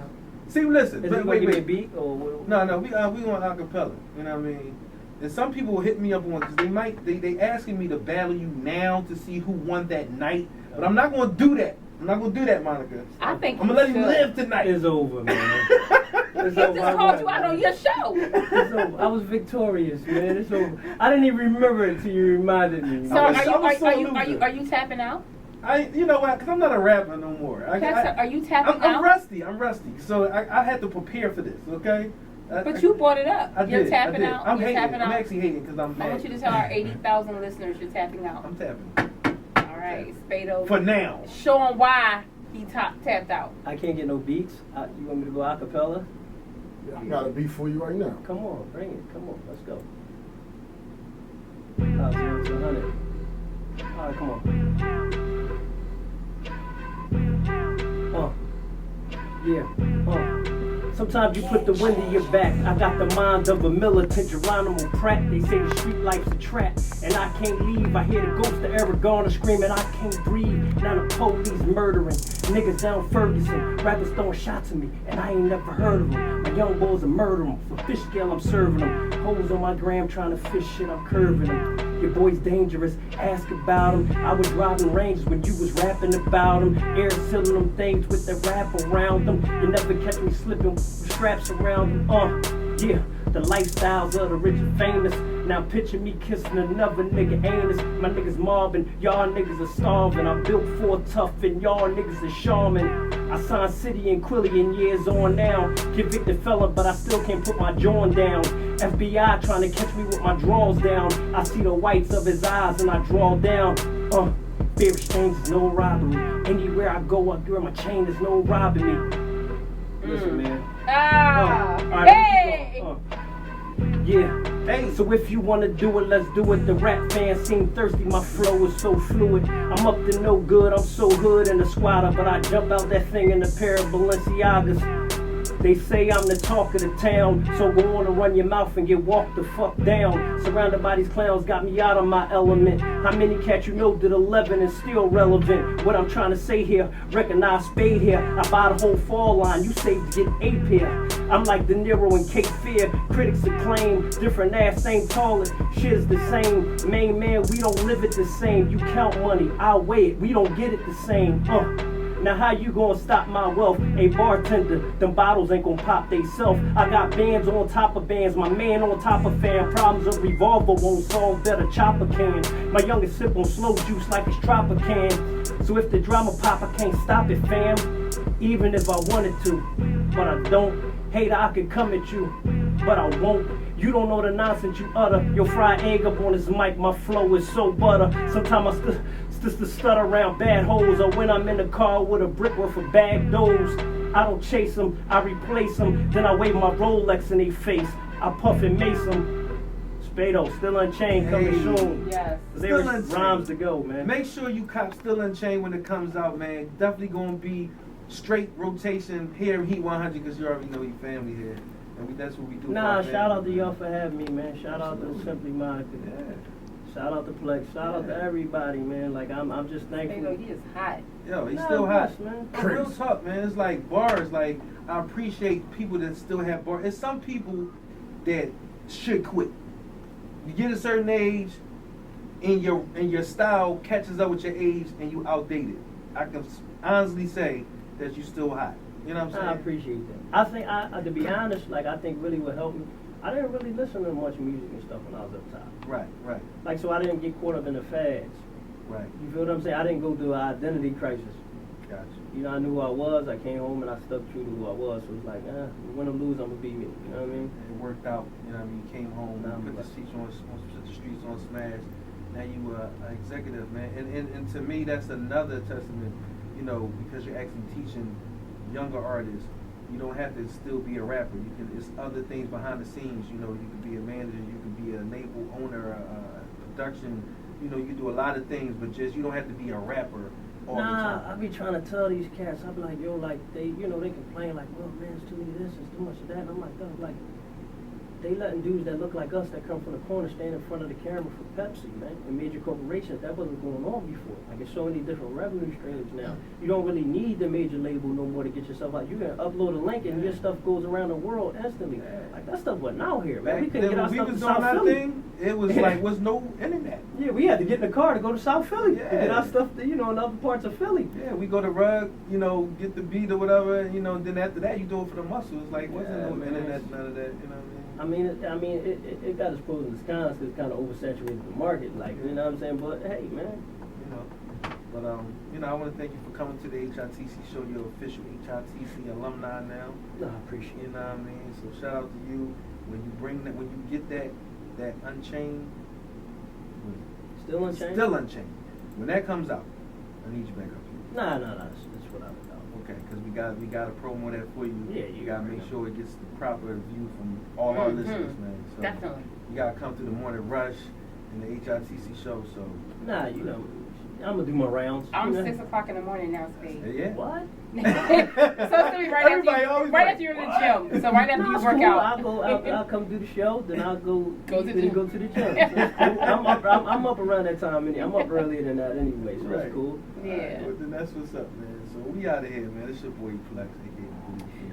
[SPEAKER 2] See, listen.
[SPEAKER 4] Is he gonna give me a beat or what?
[SPEAKER 2] No, we want acapella. You know what I mean? And some people will hit me up on because they asking me to battle you now to see who won that night. But I'm not gonna do that. I'm not gonna do that, Monica.
[SPEAKER 3] I think
[SPEAKER 2] I'm gonna let him
[SPEAKER 3] should.
[SPEAKER 2] live tonight.
[SPEAKER 4] It's over, man. It's
[SPEAKER 3] He
[SPEAKER 4] over.
[SPEAKER 3] just called you out on your show.
[SPEAKER 4] It's over. I was victorious, man. It's over. I didn't even remember it until you reminded me.
[SPEAKER 3] So
[SPEAKER 2] I was so
[SPEAKER 3] are you tapping out?
[SPEAKER 2] You know what? Because I'm not a rapper no more.
[SPEAKER 3] Are you tapping
[SPEAKER 2] I'm
[SPEAKER 3] out?
[SPEAKER 2] rusty. I'm rusty. So I had to prepare for this. Okay.
[SPEAKER 3] But you brought it up. You're tapping out.
[SPEAKER 2] I'm
[SPEAKER 3] You're
[SPEAKER 2] hating.
[SPEAKER 3] tapping
[SPEAKER 2] I'm
[SPEAKER 3] out.
[SPEAKER 2] actually hating because I'm mad.
[SPEAKER 3] I want you to tell our 80,000 listeners you're tapping out.
[SPEAKER 2] I'm tapping.
[SPEAKER 3] All right, Spedo.
[SPEAKER 2] For now.
[SPEAKER 3] Show him why he tapped out.
[SPEAKER 4] I can't get no beats. You want me to go a cappella?
[SPEAKER 5] I got a beat for you right now.
[SPEAKER 4] Come on, bring it. Come on, let's go. 0 to 100. All right, come on. Yeah. Sometimes you put the wind in your back. I got the mind of a militant Geronimo Pratt. They say the street life's a trap, and I can't leave. I hear the ghost of Aragorn screaming, I can't breathe. Now the police murdering niggas down Ferguson. Rappers throwing shots at me, and I ain't never heard of them. My young boys are murdering them. For fish scale, I'm serving them. Hoes on my gram trying to fish shit, I'm curving them. Your boy's dangerous, ask about him. I was driving ranges when you was rapping about him. Air sealing them things with the rap around them. You never catch me slipping with straps around them. Yeah, the lifestyles of the rich and famous. Now picture me kissing another nigga anus. My niggas mobbing, y'all niggas are starving. I'm built for tough and y'all niggas are shaman. I signed City and Quillian years on now. Convicted fella, but I still can't put my jaw down. FBI trying to catch me with my drawers down. I see the whites of his eyes and I draw down. Fear exchange is no robbery. Anywhere I go, I wear my chain, there's no robbing me. Listen, man.
[SPEAKER 3] Hey!
[SPEAKER 4] Yeah. Hey, so if you wanna do it, let's do it. The rap fans seem thirsty, my flow is so fluid. I'm up to no good, I'm so hood in the squatter, but I jump out that thing in a pair of Balenciagas. They say I'm the talk of the town, so go on and run your mouth and get walked the fuck down. Surrounded by these clowns got me out of my element. How many cats you know did 11 and still relevant? What I'm trying to say here, recognize Spade here. I buy the whole fall line, you saved to get 8 pair. I'm like De Niro and Cape Fear. Critics acclaim, different ass, same toilet. Shit's the same. Main man, we don't live it the same. You count money, I weigh it, we don't get it the same. Now how you gonna stop my wealth? A bartender, them bottles ain't gonna pop they self. I got bands on top of bands, my man on top of fan. Problems a revolver won't solve that a chopper can. My youngest sip on slow juice like it's Tropican. So if the drama pop, I can't stop it, fam. Even if I wanted to, but I don't. Hater, I could come at you, but I won't. You don't know the nonsense you utter. You'll fry egg up on this mic, my flow is so butter. Sometimes I still stutter around bad hoes, or when I'm in the car with a brick worth of bag those. I don't chase them, I replace them, then I wave my Rolex in their face. I puff and mace them. Spedo, Still Unchained, coming soon.
[SPEAKER 3] Yes.
[SPEAKER 4] There's
[SPEAKER 2] Still Unchained.
[SPEAKER 4] rhymes to go, man.
[SPEAKER 2] Make sure you cop Still Unchained when it comes out, man. Definitely gonna be straight rotation here at Heat 100 because you already know your family here. And that's what we do.
[SPEAKER 4] Nah,
[SPEAKER 2] for our
[SPEAKER 4] shout out to
[SPEAKER 2] family,
[SPEAKER 4] y'all
[SPEAKER 2] man.
[SPEAKER 4] for having me, man. Shout out to Simply Monica.
[SPEAKER 2] Yeah.
[SPEAKER 4] Shout out to Plex. Shout out to everybody, man. Like I'm just thankful.
[SPEAKER 3] Spedo, he is hot.
[SPEAKER 2] Yo, he's
[SPEAKER 4] Nah,
[SPEAKER 2] still
[SPEAKER 4] bless,
[SPEAKER 2] hot.
[SPEAKER 4] man.
[SPEAKER 2] But real talk, man. It's like bars. Like, I appreciate people that still have bars. It's some people that should quit. You get a certain age, and your style catches up with your age, and you outdated. I can honestly say that you still hot. You know what I'm saying?
[SPEAKER 4] I appreciate that. I think, to be honest, like I think really what helped me, I didn't really listen to much music and stuff when I was up top.
[SPEAKER 2] Right.
[SPEAKER 4] Like, so I didn't get caught up in the fads.
[SPEAKER 2] Right.
[SPEAKER 4] You feel what I'm saying? I didn't go through an identity crisis.
[SPEAKER 2] Gotcha.
[SPEAKER 4] You know, I knew who I was. I came home and I stuck true to who I was. So it's like, win or lose, I'm gonna be me. You know what I mean?
[SPEAKER 2] It worked out. You know what I mean? You came home,
[SPEAKER 4] Nah,
[SPEAKER 2] put the streets on smash. Now you an executive, man. And to me, that's another testament. You know, because you're actually teaching younger artists. You don't have to still be a rapper. You can. It's other things behind the scenes. You know, you can be a manager. You can be a label owner, a production. You know, you do a lot of things, but just you don't have to be a rapper all the time.
[SPEAKER 4] I be trying to tell these cats. I be like, yo, like they, you know, they complain like, well, man, it's too many this, it's too much of that. And I'm like, like, they letting dudes that look like us that come from the corner stand in front of the camera for Pepsi, man, and major corporations. That wasn't going on before. Like, there's so many different revenue streams now. You don't really need the major label no more to get yourself out. You can upload a link and your stuff goes around the world instantly. Like, that stuff wasn't out here, man. We couldn't get our stuff to South Philly.
[SPEAKER 2] Thing, it was like, was no internet.
[SPEAKER 4] Yeah, we had to get in the car to go to South Philly to get our
[SPEAKER 2] Yeah.
[SPEAKER 4] stuff, to, you know, in other parts of Philly.
[SPEAKER 2] Yeah, we go to Rug, you know, get the beat or whatever, you know, then after that you do it for the muscles. Like, wasn't no
[SPEAKER 4] man.
[SPEAKER 2] internet, none of that, you know what I mean?
[SPEAKER 4] It got its pros and cons because it kind of oversaturated the market, like, you know what I'm saying? But hey, man.
[SPEAKER 2] You know, but you know, I want to thank you for coming to the HITC show. You're official HITC alumni now.
[SPEAKER 4] No, I appreciate
[SPEAKER 2] You
[SPEAKER 4] it.
[SPEAKER 2] know what I mean? So shout out to you when you bring that, when you get that Unchained,
[SPEAKER 4] Still Unchained?
[SPEAKER 2] Still Unchained. When that comes out, I need you back up here.
[SPEAKER 4] Nah, that's what I'm about.
[SPEAKER 2] Okay, because we got to promo that for you.
[SPEAKER 4] Yeah,
[SPEAKER 2] you
[SPEAKER 4] you
[SPEAKER 2] got to
[SPEAKER 4] already
[SPEAKER 2] make
[SPEAKER 4] know.
[SPEAKER 2] sure it gets the proper view from all our listeners, man. So
[SPEAKER 3] Definitely.
[SPEAKER 2] You got to come to the Morning Rush and the HITC show. So
[SPEAKER 4] Nah, you know, I'm gonna do my rounds.
[SPEAKER 3] I'm
[SPEAKER 4] you know?
[SPEAKER 3] 6 o'clock in the morning now, Spade.
[SPEAKER 2] yeah.
[SPEAKER 4] What?
[SPEAKER 3] So it's gonna be right
[SPEAKER 2] Everybody
[SPEAKER 3] after
[SPEAKER 2] always
[SPEAKER 3] right
[SPEAKER 2] like,
[SPEAKER 3] after you're in
[SPEAKER 2] "What?"
[SPEAKER 3] the gym. So right after
[SPEAKER 4] Nah,
[SPEAKER 3] you
[SPEAKER 4] it's
[SPEAKER 3] work
[SPEAKER 4] cool.
[SPEAKER 3] out.
[SPEAKER 4] I'll come do the show, then I'll go
[SPEAKER 3] Go to
[SPEAKER 4] eat
[SPEAKER 3] the
[SPEAKER 4] and
[SPEAKER 3] gym.
[SPEAKER 4] go to the gym. So it's cool. I'm up around that time. I'm up earlier than that anyway, so
[SPEAKER 2] Right.
[SPEAKER 4] that's cool.
[SPEAKER 3] Yeah.
[SPEAKER 2] All right, well, then that's what's up, man. So we out of here, man. It's your boy Flex, aka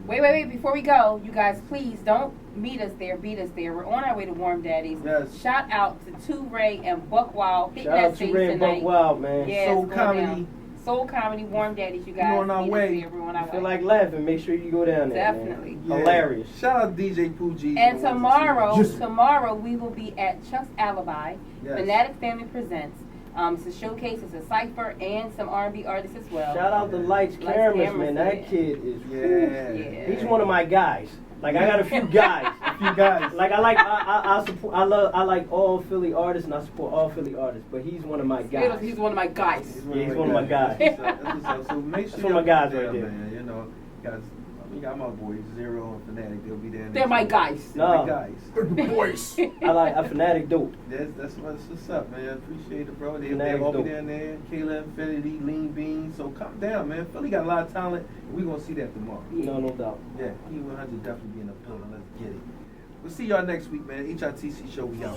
[SPEAKER 3] Wait. Before we go, you guys, please don't meet us there, beat us there. We're on our way to Warm Daddies.
[SPEAKER 2] Yes.
[SPEAKER 3] Shout out to 2 Ray and Buck Wild. Hitting
[SPEAKER 4] Shout
[SPEAKER 3] that
[SPEAKER 4] out to
[SPEAKER 3] stage
[SPEAKER 4] Ray and Buck
[SPEAKER 3] tonight.
[SPEAKER 4] Wild, man.
[SPEAKER 3] Yeah,
[SPEAKER 2] Soul
[SPEAKER 3] it's going
[SPEAKER 2] Comedy.
[SPEAKER 3] down. Soul Comedy, Warm Daddies, you guys.
[SPEAKER 2] We're on our
[SPEAKER 3] meet us
[SPEAKER 2] way.
[SPEAKER 3] there. We're on our
[SPEAKER 4] If you feel
[SPEAKER 3] way.
[SPEAKER 4] like laughing, make sure you go down there. man.
[SPEAKER 3] Definitely.
[SPEAKER 2] Yeah.
[SPEAKER 4] Hilarious.
[SPEAKER 2] Shout out DJ Pooh G.
[SPEAKER 3] And tomorrow,
[SPEAKER 5] Yes.
[SPEAKER 3] we will be at Chuck's Alibi.
[SPEAKER 2] Yes.
[SPEAKER 3] Fanatic Family Presents. It's a showcase, it's a cipher, and some R&B artists as well.
[SPEAKER 4] Shout out to Lights
[SPEAKER 3] Lights,
[SPEAKER 4] Cameras,
[SPEAKER 3] Cameras,
[SPEAKER 4] man.
[SPEAKER 3] yeah.
[SPEAKER 4] That kid is.
[SPEAKER 2] Yeah.
[SPEAKER 3] Yeah.
[SPEAKER 4] He's one of my guys. Like I got a few guys. Like I support. I like all Philly artists, and I support all Philly artists. But he's one of my guys.
[SPEAKER 3] He's one of my guys.
[SPEAKER 4] Yeah, he's one of my guys.
[SPEAKER 2] That's what's up. So make sure
[SPEAKER 4] That's one of my guys right there.
[SPEAKER 2] man. You know, guys. We got my boys Zero and Fanatic. They'll be there.
[SPEAKER 3] They're my guys.
[SPEAKER 4] No.
[SPEAKER 2] My guys.
[SPEAKER 5] Boys.
[SPEAKER 4] I like a Fanatic dope.
[SPEAKER 2] That's what's up, man. I appreciate it, bro. They'll
[SPEAKER 4] Fanatic
[SPEAKER 2] all be
[SPEAKER 4] dope.
[SPEAKER 2] down there. Kayla Infinity, Lean Bean. So come down, man. Philly got a lot of talent. We're gonna see that tomorrow.
[SPEAKER 4] No doubt.
[SPEAKER 2] Yeah, E100 definitely be in the building. Let's get it. We'll see y'all next week, man. HITC show, we out.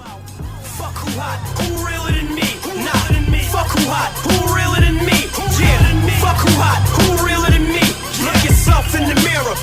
[SPEAKER 1] Fuck who hot, who realer than me? Nah, fuck who hot, who realer than me? Yeah, fuck who hot, who realer than me? Look yourself in the mirror.